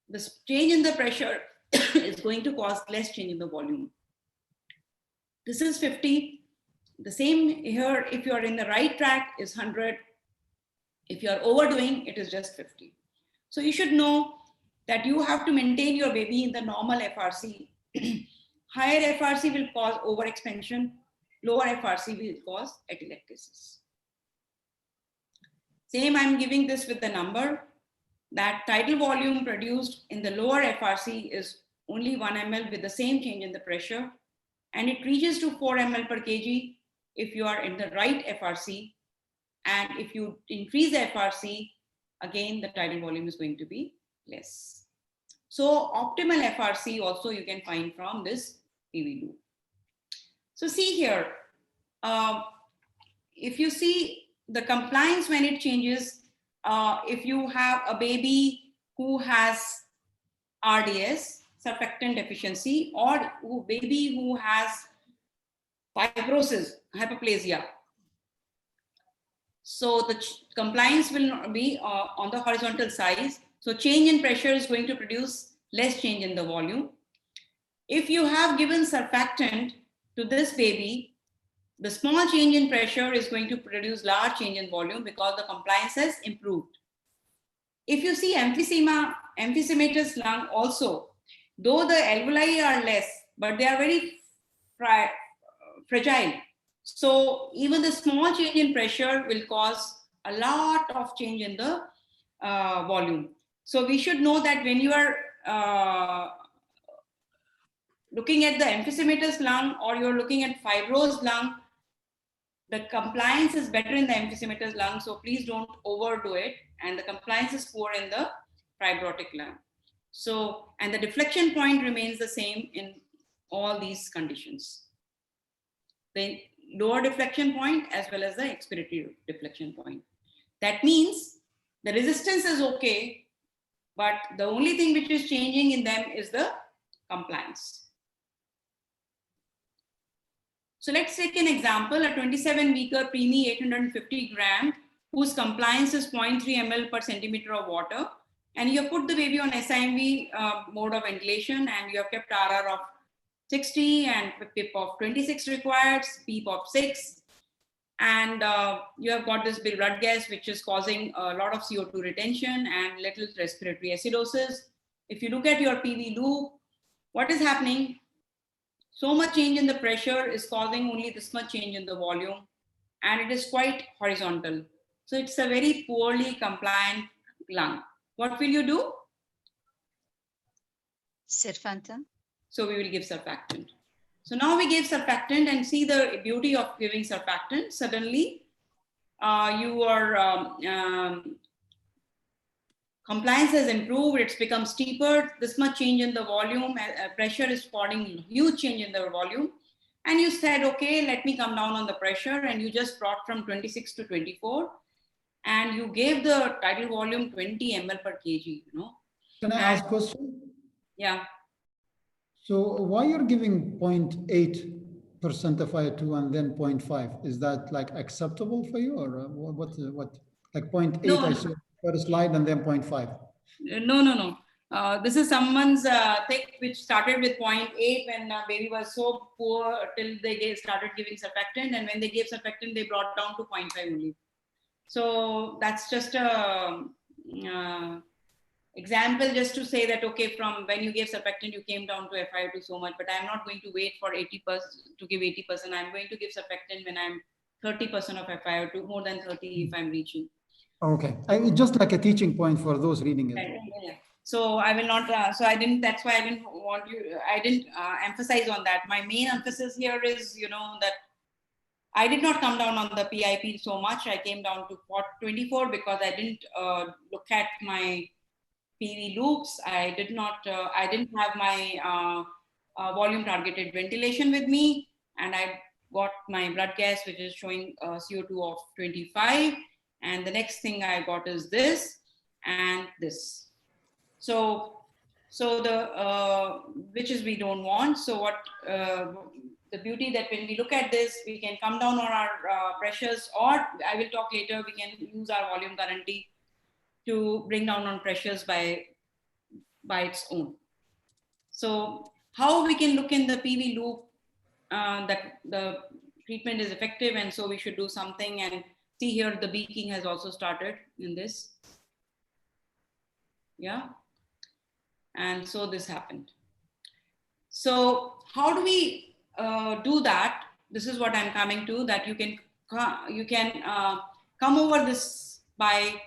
this change in the pressure is going to cause less change in the volume. This is 50. The same here, if you are in the right track, is 100. If you are overdoing, it is just 50. So you should know that you have to maintain your baby in the normal FRC. Higher FRC will cause overexpansion. Lower FRC will cause atelectasis. Same, I'm giving this with the number that tidal volume produced in the lower FRC is only 1 ml with the same change in the pressure, and it reaches to 4 ml per kg if you are in the right FRC. And if you increase the FRC, again, the tidal volume is going to be less. So optimal FRC also you can find from this PV loop. So see here, if you see the compliance when it changes, if you have a baby who has RDS, surfactant deficiency, or baby who has fibrosis, hyperplasia, so the compliance will not be on the horizontal size. So change in pressure is going to produce less change in the volume. If you have given surfactant to this baby, the small change in pressure is going to produce large change in volume because the compliance has improved. If you see emphysematous lung also, though the alveoli are less, but they are very fragile. So even the small change in pressure will cause a lot of change in the volume. So we should know that when you are looking at the emphysematous lung or you're looking at fibrosed lung, the compliance is better in the emphysematous lung, so please don't overdo it. And the compliance is poor in the fibrotic lung. So, and the deflection point remains the same in all these conditions. The lower deflection point as well as the expiratory deflection point. That means the resistance is okay, but the only thing which is changing in them is the compliance. So let's take an example, a 27-weeker preemie 850 gram, whose compliance is 0.3 ml per centimeter of water. And you have put the baby on SIMV mode of ventilation, and you have kept RR of 60 and PIP of 26 required, PEEP of 6. And you have got this blood gas, which is causing a lot of CO2 retention and little respiratory acidosis. If you look at your PV loop, what is happening? So much change in the pressure is causing only this much change in the volume, and it is quite horizontal. So it's a very poorly compliant lung. What will you do? Surfactant. So we will give surfactant. So now we give surfactant and see the beauty of giving surfactant. Suddenly, compliance has improved, it's become steeper, this much change in the volume, pressure is falling, huge change in the volume. And you said, okay, let me come down on the pressure. And you just brought from 26 to 24. And you gave the tidal volume 20 ml per kg, you know. Can I ask a question? Yeah. So why you're giving 0.8% FiO2 and then 0.5? Is that like acceptable for you, or what like 0.8 No, I saw first slide and then 0.5? No. This is someone's thick, which started with 0.8 when baby was so poor till they started giving surfactant. And when they gave surfactant, they brought down to 0.5 only. So that's just a example just to say that, okay, from when you gave surfactant, you came down to FiO2 so much, but I'm not going to wait for 80% to give 80%. I'm going to give surfactant when I'm 30% of FiO2, more than 30 if I'm reaching. Okay, just like a teaching point for those reading it. Yeah. So I will not, I didn't, that's why I didn't want you, I didn't emphasize on that. My main emphasis here is, you know, that I did not come down on the PIP so much. I came down to 24 because I didn't look at my PV loops. I didn't have my volume targeted ventilation with me. And I got my blood gas, which is showing CO2 of 25. And the next thing I got is this and this. So the, which is we don't want. So what, the beauty that when we look at this, we can come down on our pressures, or I will talk later, we can use our volume guarantee to bring down on pressures by its own. So how we can look in the PV loop that the treatment is effective, and so we should do something. And see here, the beaking has also started in this. Yeah. And so this happened. So how do we do that? This is what I'm coming to, that you can come over this by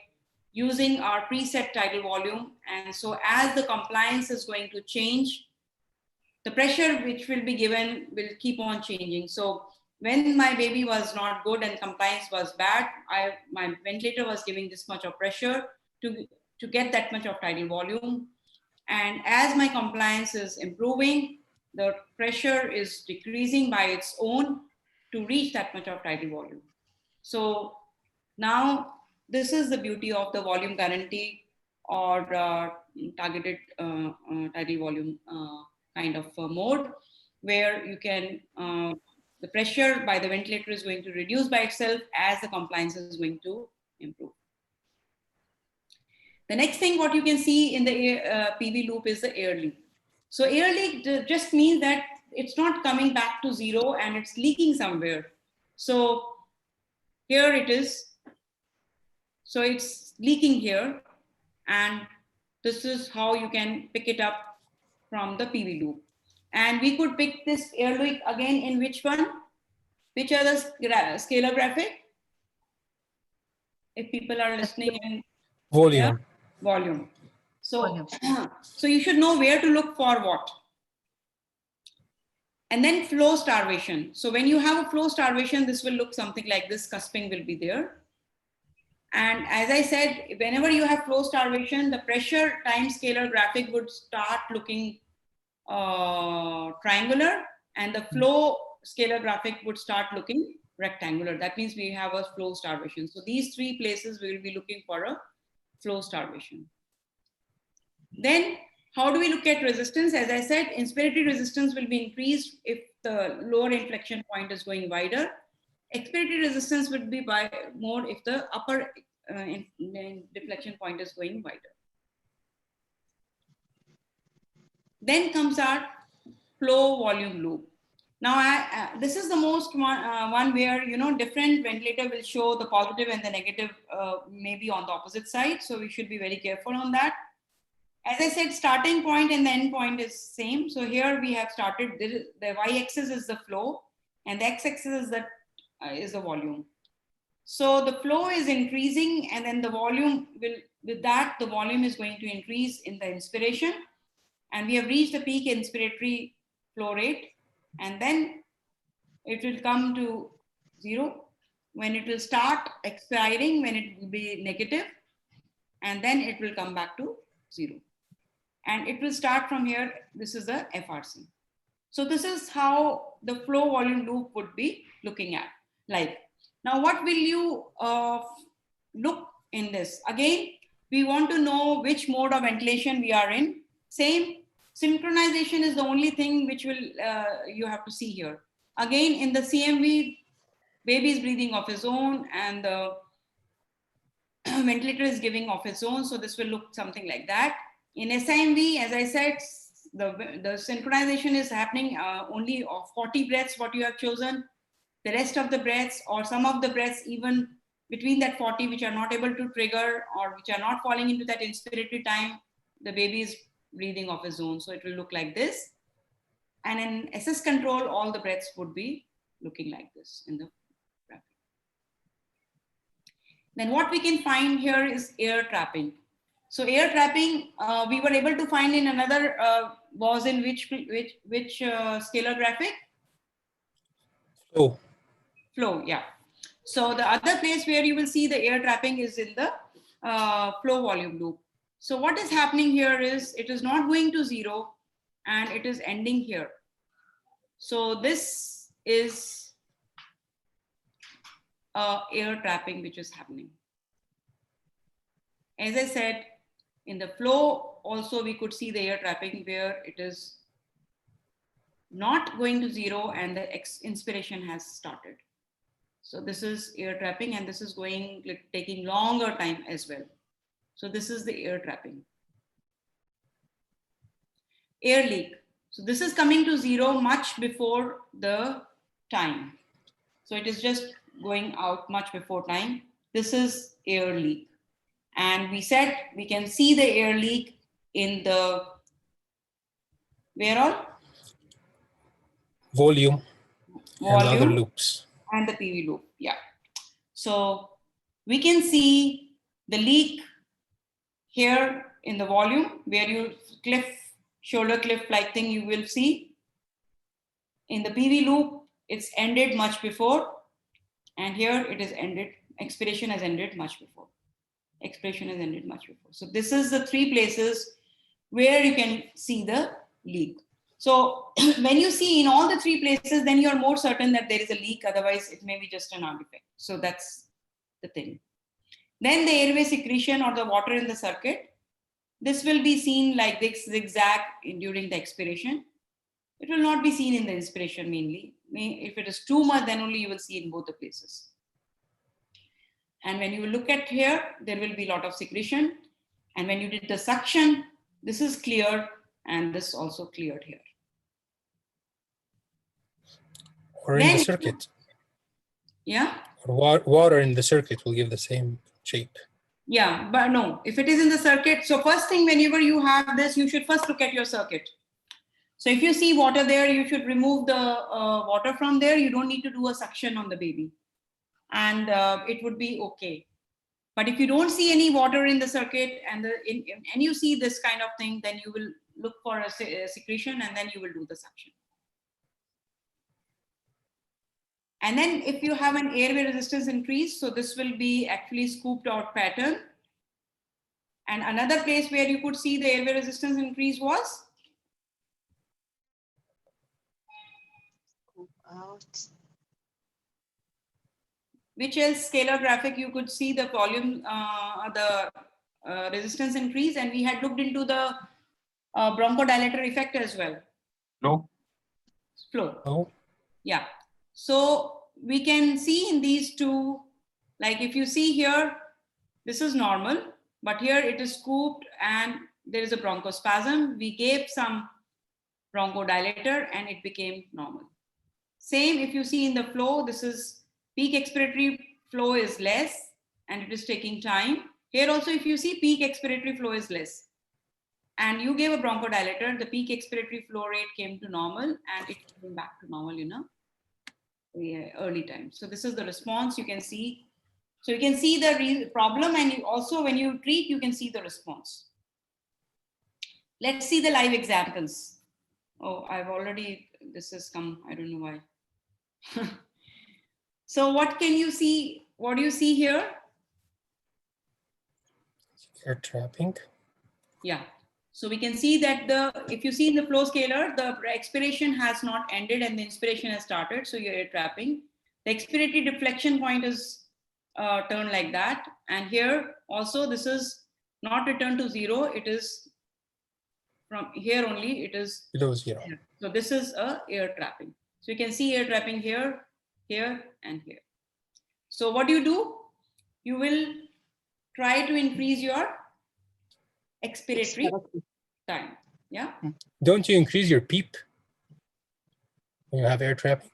using our preset tidal volume. And so as the compliance is going to change, the pressure which will be given will keep on changing. So when my baby was not good and compliance was bad, my ventilator was giving this much of pressure to get that much of tidal volume. And as my compliance is improving, the pressure is decreasing by its own to reach that much of tidal volume. So now this is the beauty of the volume guarantee or targeted tidal volume kind of mode, where you can, the pressure by the ventilator is going to reduce by itself as the compliance is going to improve. The next thing what you can see in the PV loop is the air leak. So air leak just means that it's not coming back to zero and it's leaking somewhere. So here it is. So it's leaking here, and this is how you can pick it up from the PV loop. And we could pick this air leak again in which one? Which are the scalar graphic? If people are listening. And volume. yeah, volume. So, so you should know where to look for what. And then flow starvation. So when you have a flow starvation, this will look something like this. Cusping will be there. And as I said, whenever you have flow starvation, the pressure times scalar graphic would start looking triangular, and the flow scalar graphic would start looking rectangular. That means we have a flow starvation. So these three places we will be looking for a flow starvation. Then how do we look at resistance? As I said, inspiratory resistance will be increased if the lower inflection point is going wider. Expiratory resistance would be by more if the upper deflection point is going wider. Then comes our flow volume loop. Now, this is the most one where, you know, different ventilator will show the positive and the negative maybe on the opposite side. So we should be very careful on that. As I said, starting point and the end point is same. So here we have started, the y-axis is the flow and the x-axis is the volume. So the flow is increasing, and then the volume will, with that, the volume is going to increase in the inspiration. And we have reached the peak inspiratory flow rate. And then it will come to zero when it will start expiring, when it will be negative, and then it will come back to zero. And it will start from here. This is the FRC. So this is how the flow volume loop would be looking at. Like, now what will you look in this? Again, we want to know which mode of ventilation we are in. Same, synchronization is the only thing which will you have to see here. Again, in the CMV, baby is breathing off his own and the ventilator is giving off its own. So this will look something like that. In SIMV, as I said, the synchronization is happening only of 40 breaths, what you have chosen. The rest of the breaths or some of the breaths even between that 40 which are not able to trigger or which are not falling into that inspiratory time, the baby is breathing off his own. So it will look like this. And in SS control, all the breaths would be looking like this in the graphic. Then what we can find here is air trapping. So air trapping, we were able to find in another, was in which scalar graphic? Flow. Flow, yeah. So the other place where you will see the air trapping is in the flow volume loop. So what is happening here is it is not going to zero and it is ending here. So this is air trapping which is happening. As I said, in the flow also we could see the air trapping where it is not going to zero and the inspiration has started. So this is air trapping and this is going like taking longer time as well. So this is the air trapping. Air leak. So this is coming to zero much before the time. So it is just going out much before time. This is air leak. And we said we can see the air leak in the, where all? Volume and other loops. And the PV loop, yeah. So we can see the leak here in the volume where you shoulder cliff like thing you will see. In the PV loop, it's ended much before. And here it is ended, expiration has ended much before. Expiration has ended much before. So this is the three places where you can see the leak. So when you see in all the three places, then you're more certain that there is a leak. Otherwise, it may be just an artifact. So that's the thing. Then the airway secretion or the water in the circuit. This will be seen like this zigzag during the expiration. It will not be seen in the inspiration mainly. If it is too much, then only you will see in both the places. And when you look at here, there will be a lot of secretion. And when you did the suction, this is clear and this also cleared here. Or in the circuit. Yeah. Or water in the circuit will give the same shape. Yeah, but no, if it is in the circuit, so first thing whenever you have this, you should first look at your circuit. So if you see water there, you should remove the water from there. You don't need to do a suction on the baby. And it would be okay. But if you don't see any water in the circuit and you see this kind of thing, then you will look for a secretion and then you will do the suction. And then if you have an airway resistance increase, so this will be actually scooped out pattern. And another place where you could see the airway resistance increase was? Which is scalar graphic, you could see the volume, resistance increase, and we had looked into the bronchodilator effect as well. No. Flow. No. Yeah. So we can see in these two, like if you see here, this is normal, but here it is scooped and there is a bronchospasm. We gave some bronchodilator and it became normal. Same if you see in the flow, this is peak expiratory flow is less and it is taking time. Here also, if you see peak expiratory flow is less and you gave a bronchodilator, the peak expiratory flow rate came to normal and it came back to normal, you know, early time. So this is the response you can see. So you can see the problem and you also when you treat, you can see the response. Let's see the live examples. Oh, I've already, this has come, I don't know why. So what can you see? What do you see here? Air trapping. Yeah. So we can see that if you see in the flow scalar, the expiration has not ended and the inspiration has started. So you're air trapping. The expiratory deflection point is turned like that. And here also, this is not returned to 0. It is from here only. It is Below 0. So this is a air trapping. So you can see air trapping here, here, and here. So what do? You will try to increase your expiratory time. Yeah. Don't you increase your PEEP when you have air trapping?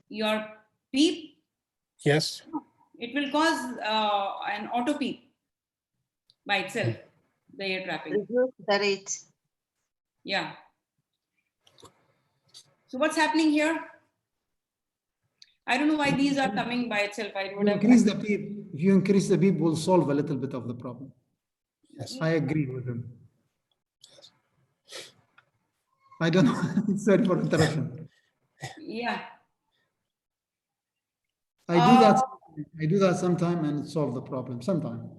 Your PEEP, Yes. it will cause an auto PEEP by itself, the air trapping. Reduce the rate. Yeah. So what's happening here? I don't know why these are coming by itself. I would have Increase the PEEP. If you increase the PEEP, will solve a little bit of the problem. Yes. I agree with him. I don't know. Sorry for interruption. Yeah. I do that sometime and it solves the problem sometime.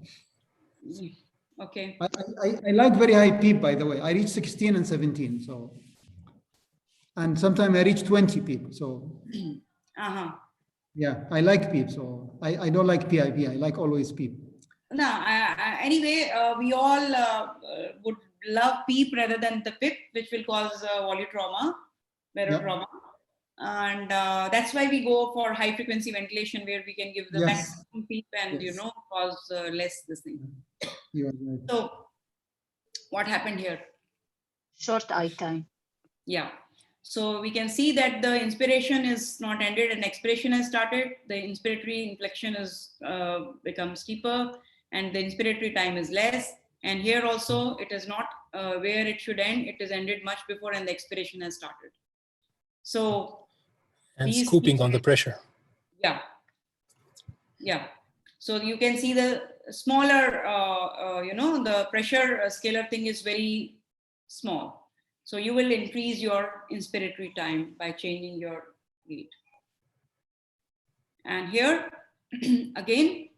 Okay. I like very high PEEP, by the way. I reach 16 and 17. So, and sometimes I reach 20 PEEP. So, yeah, I like PEEP. So I don't like PIP. I like always PEEP. No, anyway, we all would love PEEP rather than the PIP, which will cause volutrauma, barotrauma. And that's why we go for high frequency ventilation, where we can give the maximum PEEP and, cause less this thing. You are right. So what happened here? Short eye time. Yeah. So we can see that the inspiration is not ended and expiration has started. The inspiratory inflection is become steeper and the inspiratory time is less. And here also it is not where it should end. It is ended much before and the expiration has started. So and scooping on the pressure. Yeah. Yeah. So you can see the smaller, the pressure scalar thing is very small. So you will increase your inspiratory time by changing your rate. And here, again,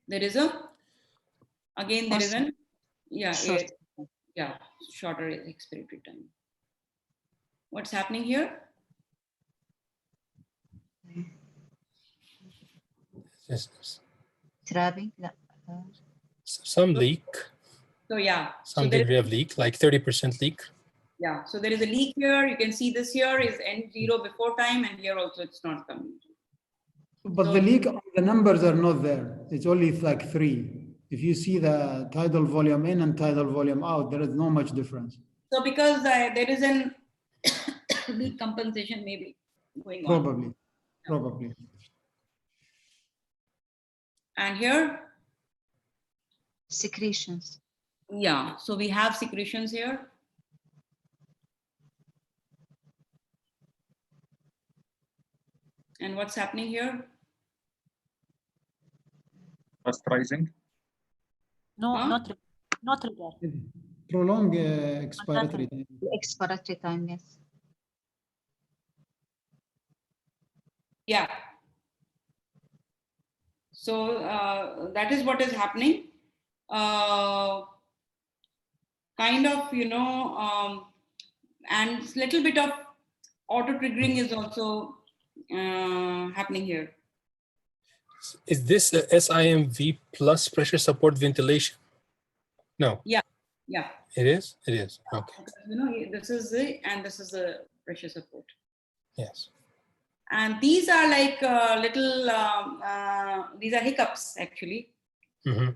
there is an, shorter expiratory time. What's happening here? Yes. Trapping. Some leak. So yeah. Some degree of leak, like 30% leak. Yeah. So there is a leak here. You can see this here is N0 before time, and here also it's not coming. But the leak, the numbers are not there. It's only like 3. If you see the tidal volume in and tidal volume out, there is no much difference. So because there is an leak compensation maybe going on. Probably. And here? Secretions. Yeah, so we have secretions here. And what's happening here? Pasteurizing? No, not regard. Prolong expiratory time. Expiratory time, yes. Yeah. So that is what is happening. Kind of, and little bit of auto triggering is also happening here. Is this a SIMV plus pressure support ventilation? No. Yeah. It is? It is. Okay. This is the pressure support. Yes. And these are like little, these are hiccups actually. Mm-hmm.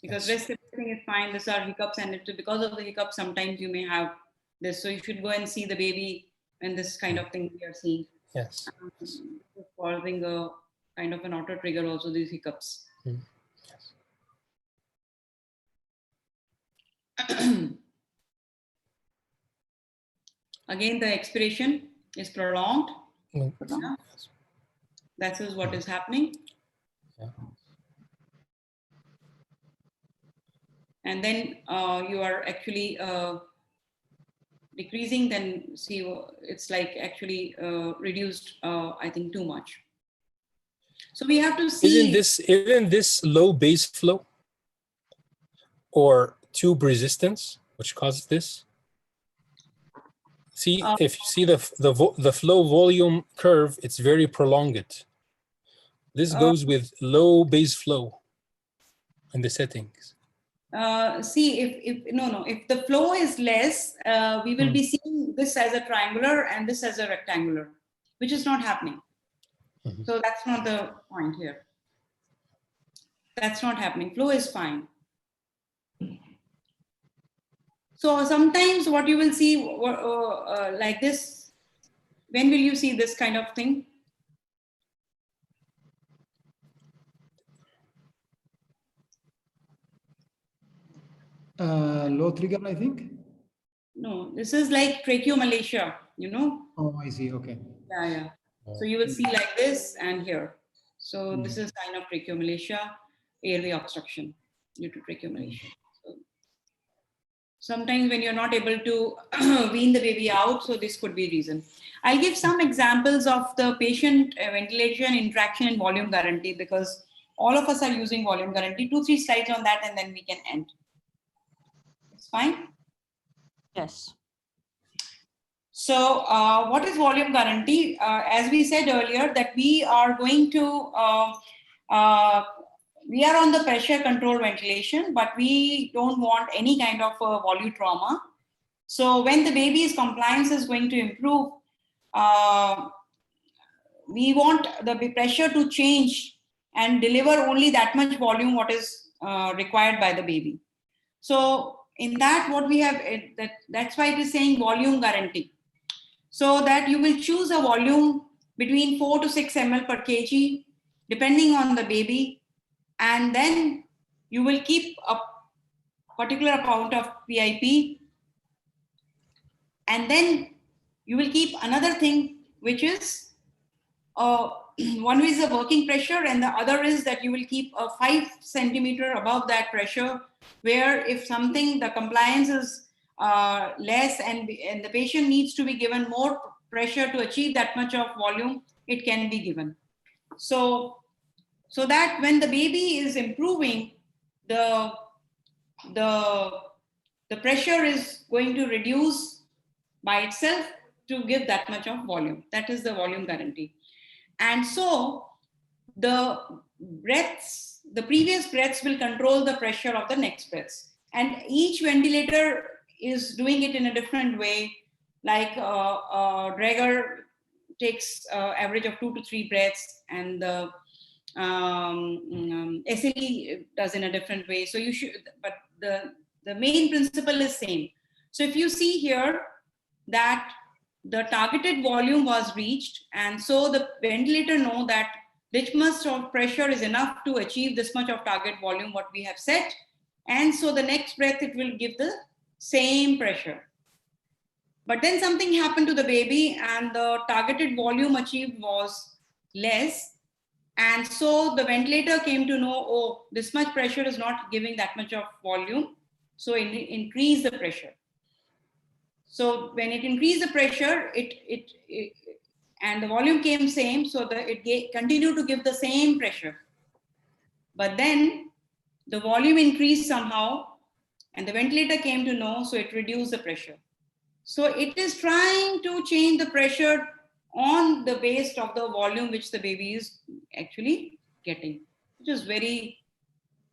Because rest everything is fine. These are hiccups, and because of the hiccups, sometimes you may have this. So you should go and see the baby when this kind of thing we are seeing. Yes. Causing a kind of an auto trigger also, these hiccups. Mm. Yes. Again, the expiration is prolonged. Mm. Yeah. That is what is happening. Yeah. And then you are actually decreasing, then see it's like actually reduced, I think, too much. So we have to see. Isn't this low base flow? or tube resistance, which causes this? See, if you see the flow volume curve, it's very prolonged. This goes with low base flow in the settings. See, if the flow is less, we will be seeing this as a triangular and this as a rectangular, which is not happening. So that's not the point here. That's not happening. Flow is fine. So sometimes what you will see like this, when will you see this kind of thing? Low trigger, I think. No, this is like tracheomalacia, you know? Oh, I see. Okay. Yeah, yeah. So you will see like this and here. So this is sign of tracheomalacia, airway obstruction due to tracheomalacia. So sometimes when you're not able to wean the baby out, so this could be reason. I'll give some examples of the patient ventilation, interaction, and volume guarantee, because all of us are using volume guarantee. 2-3 slides on that and then we can end. It's fine? Yes. So what is volume guarantee? As we said earlier, that we are going to, we are on the pressure control ventilation, but we don't want any kind of volume trauma. So when the baby's compliance is going to improve, we want the pressure to change and deliver only that much volume what is required by the baby. So in that, what we have, that's why it is saying volume guarantee. So that you will choose a volume between 4 to 6 ml per kg, depending on the baby. And then you will keep a particular amount of PIP. And then you will keep another thing, which is one is the working pressure, and the other is that you will keep a 5 centimeter above that pressure, where if something, the compliance is less and the patient needs to be given more pressure to achieve that much of volume, it can be given. So that when the baby is improving, the pressure is going to reduce by itself to give that much of volume. That is the volume guarantee. And so the breaths, the previous breaths will control the pressure of the next breaths. And each ventilator is doing it in a different way. Like Draeger takes average of 2 to 3 breaths, and the SLE does in a different way. So you should, but the main principle is same. So if you see here that the targeted volume was reached, and so the ventilator know that this much of pressure is enough to achieve this much of target volume what we have set, and so the next breath it will give the same pressure. But then something happened to the baby and the targeted volume achieved was less, and so the ventilator came to know, oh, this much pressure is not giving that much of volume, so it increased the pressure. So when it increased the pressure, and the volume came same, so that it continued to give the same pressure. But then the volume increased somehow, and the ventilator came to know, so it reduced the pressure. So it is trying to change the pressure on the base of the volume which the baby is actually getting, which is very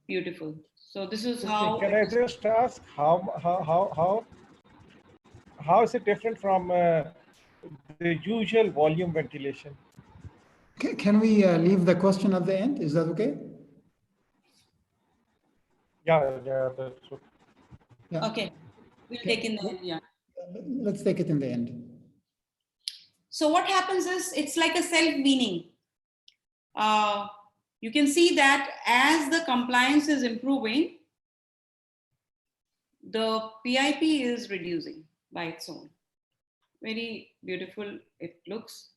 beautiful. So this is how. Can I just ask how is it different from the usual volume ventilation? Can we leave the question at the end? Is that okay? Yeah, that's okay. Yeah. Okay, we'll take in the end, yeah. Let's take it in the end. So what happens is it's like a self-weaning. You can see that as the compliance is improving, the PIP is reducing by its own. Very beautiful it looks.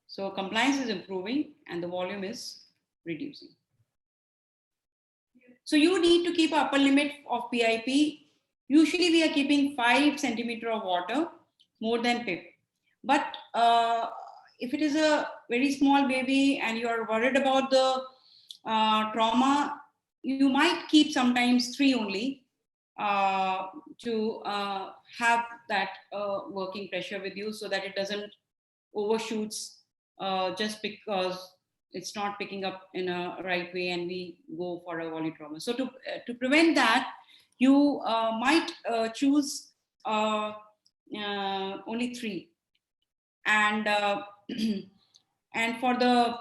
So compliance is improving and the volume is reducing. So you need to keep upper limit of PIP. Usually we are keeping 5 centimeter of water more than PIP. But if it is a very small baby and you are worried about the trauma, you might keep sometimes 3 only to have that working pressure with you so that it doesn't overshoots just because it's not picking up in a right way and we go for a volley trauma. So to prevent that, you might choose only 3. And and for the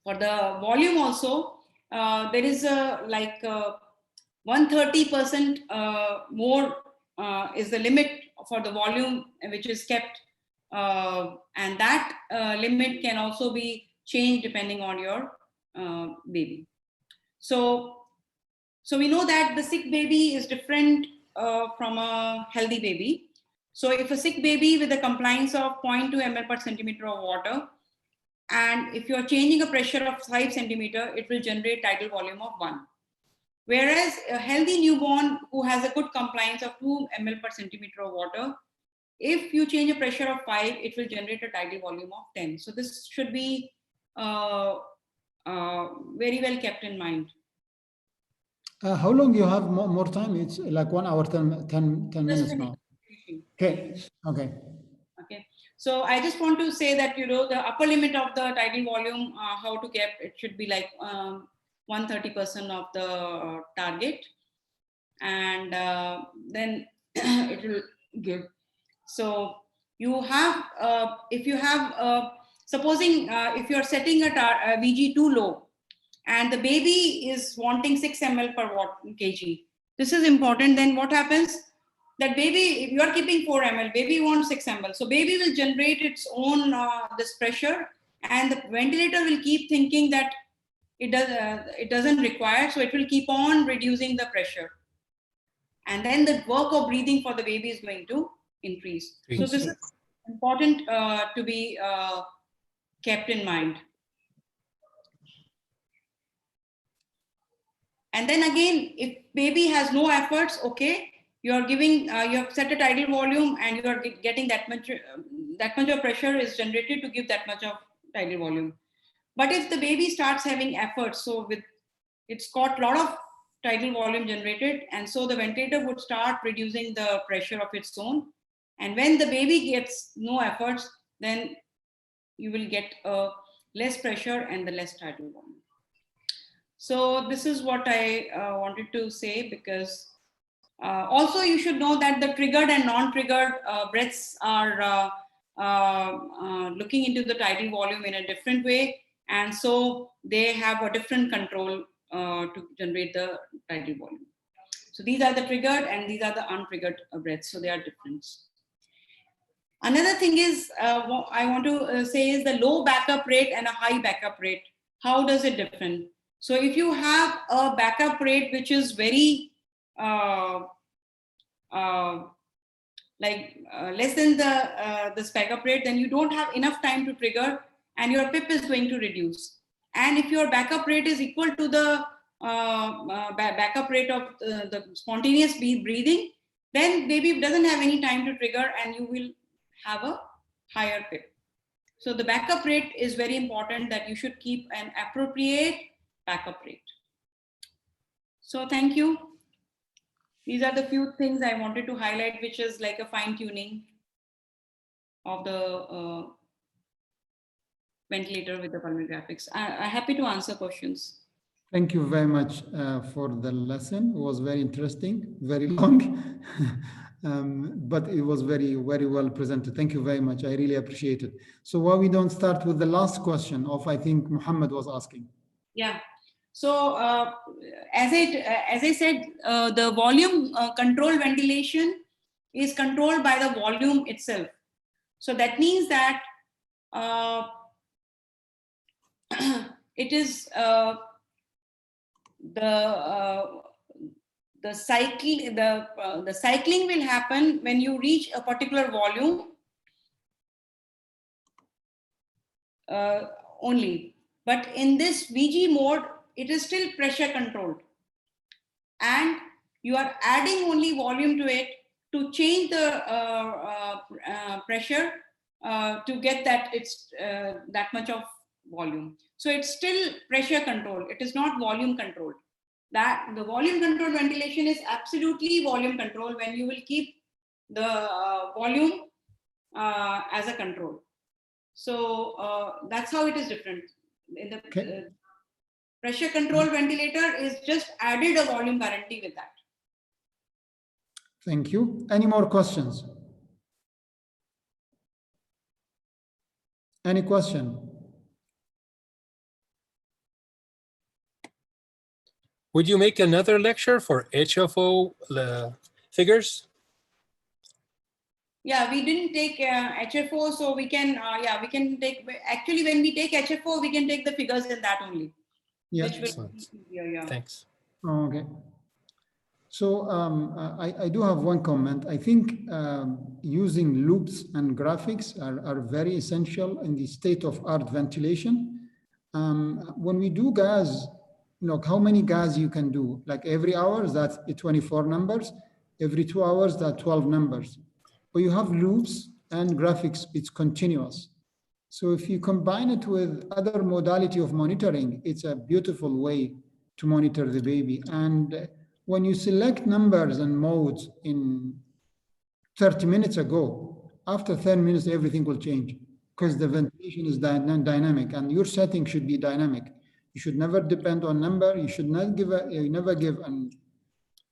volume also, there is a like 130% more is the limit for the volume which is kept, and that limit can also be changed depending on your baby. So we know that the sick baby is different from a healthy baby. So if a sick baby with a compliance of 0.2 ml per centimeter of water, and if you're changing a pressure of 5 centimeter, it will generate tidal volume of 1. Whereas a healthy newborn who has a good compliance of 2 ml per centimeter of water, if you change a pressure of 5, it will generate a tidal volume of 10. So this should be very well kept in mind. How long you have more time? It's like 1 hour, 10 minutes now. Okay. Okay. Okay. So I just want to say that, the upper limit of the tidal volume, how to get it should be like 130% of the target, and then it will give. So you have, if you have, supposing if you're setting a VG too low, and the baby is wanting 6 ml per kg, this is important. Then what happens? That baby, if you are keeping 4 ml, baby wants 6 ml. So baby will generate its own this pressure, and the ventilator will keep thinking that it doesn't require, so it will keep on reducing the pressure. And then the work of breathing for the baby is going to increase. So this is important to be kept in mind. And then again, if baby has no efforts, okay, you're giving, you have set a tidal volume and you are getting that much of pressure is generated to give that much of tidal volume. But if the baby starts having efforts, so it's got a lot of tidal volume generated, and so the ventilator would start reducing the pressure of its own. And when the baby gets no efforts, then you will get less pressure and the less tidal volume. So this is what I wanted to say, because also you should know that the triggered and non-triggered breaths are looking into the tidal volume in a different way. And so they have a different control to generate the tidal volume. So these are the triggered and these are the untriggered breaths. So they are different. Another thing is, what I want to say is the low backup rate and a high backup rate. How does it differ? So if you have a backup rate which is very less than this backup rate, then you don't have enough time to trigger and your PIP is going to reduce. And if your backup rate is equal to the backup rate of the spontaneous breathing, then baby doesn't have any time to trigger and you will have a higher PIP. So the backup rate is very important, that you should keep an appropriate backup rate. So thank you. These are the few things I wanted to highlight, which is like a fine tuning of the ventilator with the pulmonary graphics. I'm happy to answer questions. Thank you very much for the lesson. It was very interesting, very long, but it was very, very well presented. Thank you very much. I really appreciate it. So why we don't start with the last question of, I think Muhammad was asking. Yeah. So as I said, the volume control ventilation is controlled by the volume itself. So that means that it is the cycling will happen when you reach a particular volume only. But in this VG mode, it is still pressure controlled, and you are adding only volume to it to change the pressure to get that it's that much of volume. So it's still pressure controlled. It is not volume controlled. That the volume controlled ventilation is absolutely volume control when you will keep the volume as a control. So that's how it is different. In the pressure control ventilator is just added a volume guarantee with that. Thank you. Any more questions? Any question? Would you make another lecture for HFO figures? Yeah, we didn't take HFO, so we can, we can take, actually when we take HFO, we can take the figures in that only. Yeah. Which will be easier, yeah. Thanks. Okay. So I do have one comment. I think using loops and graphics are very essential in the state-of-art ventilation. When we do gas, how many gas you can do? Like every hour, that's 24 numbers. Every 2 hours, that's 12 numbers. But you have loops and graphics, it's continuous. So if you combine it with other modality of monitoring, it's a beautiful way to monitor the baby. And when you select numbers and modes in 30 minutes ago, after 10 minutes, everything will change because the ventilation is dynamic and your setting should be dynamic. You should never depend on number. You should not give never give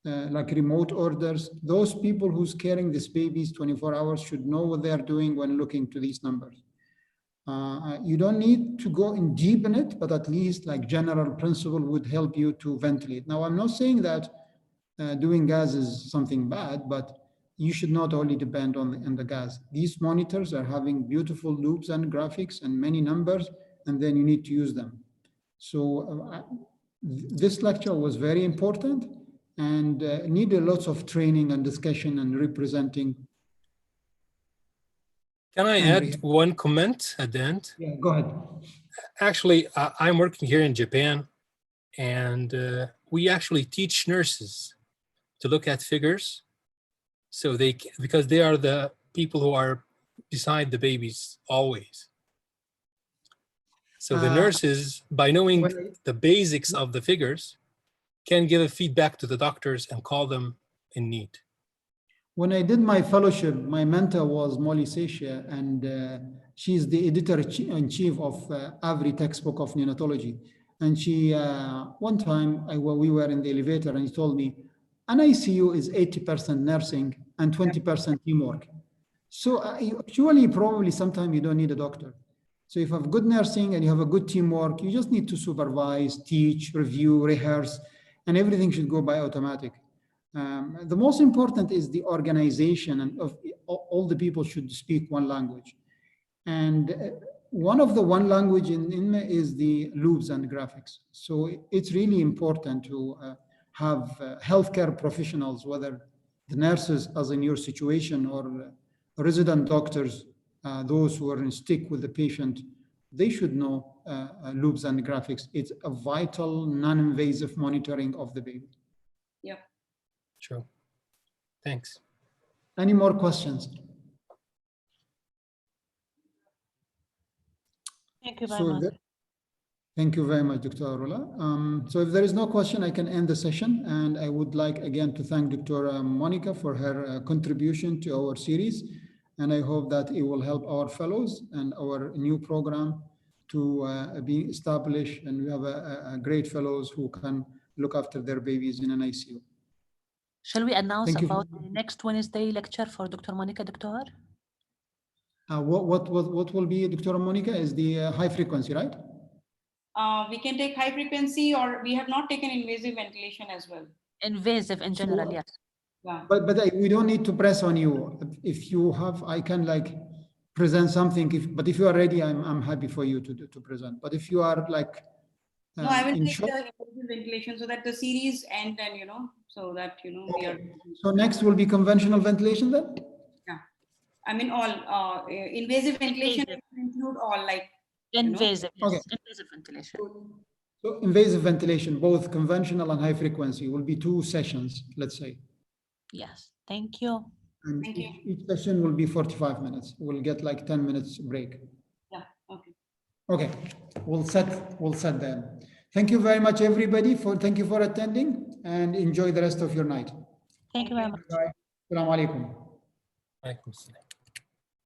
like remote orders. Those people who's carrying these babies 24 hours should know what they're doing when looking to these numbers. You don't need to go in deep in it, but at least like general principle would help you to ventilate. Now, I'm not saying that doing gas is something bad, but you should not only depend on the gas. These monitors are having beautiful loops and graphics and many numbers, and then you need to use them. So this lecture was very important and needed lots of training and discussion and representing. Can I add one comment at the end? Yeah, go ahead. Actually, I'm working here in Japan, and we actually teach nurses to look at figures, so because they are the people who are beside the babies always. So the nurses, by knowing the basics of the figures, can give a feedback to the doctors and call them in need. When I did my fellowship, my mentor was Molly Seixia, and she's the editor-in-chief of every textbook of neonatology. And she, one time, we were in the elevator, and he told me, an ICU is 80% nursing and 20% teamwork. So actually, probably sometimes you don't need a doctor. So if you have good nursing and you have a good teamwork, you just need to supervise, teach, review, rehearse, and everything should go by automatic. The most important is the organization, and of all the people should speak one language. And one of the one language in INME is the loops and graphics. So it's really important to have healthcare professionals, whether the nurses as in your situation or resident doctors, those who are in stick with the patient, they should know loops and graphics. It's a vital, non-invasive monitoring of the baby. Yeah. True. Thanks. Any more questions? Thank you very much. Thank you very much, Dr. Arula. So if there is no question, I can end the session. And I would like again to thank Dr. Monica for her contribution to our series. And I hope that it will help our fellows and our new program to be established. And we have a great fellows who can look after their babies in an ICU. Shall we announce about the next Wednesday lecture for Dr. Monica, Dr.? What will be, Dr. Monica, is the high frequency, right? We can take high frequency, or we have not taken invasive ventilation as well. Invasive in general, yes. Yeah. But we don't need to press on you. If you have, I can like present something. But if you are ready, I'm happy for you to present. But if you are like, no, I will take the invasive ventilation so that the series end, and so that we are. So next will be conventional ventilation then. Yeah, I mean all invasive ventilation include all like. Invasive, yes. Okay. Invasive ventilation. So invasive ventilation, both conventional and high frequency, will be 2 sessions, let's say. Yes, thank you. And Thank you. each session will be 45 minutes. We'll get like 10 minutes break. Yeah, okay. Okay, we'll set them. Thank you very much, everybody. Thank you for attending, and enjoy the rest of your night. Thank you very much. Bye. Assalamu alaikum. Alaikum salam.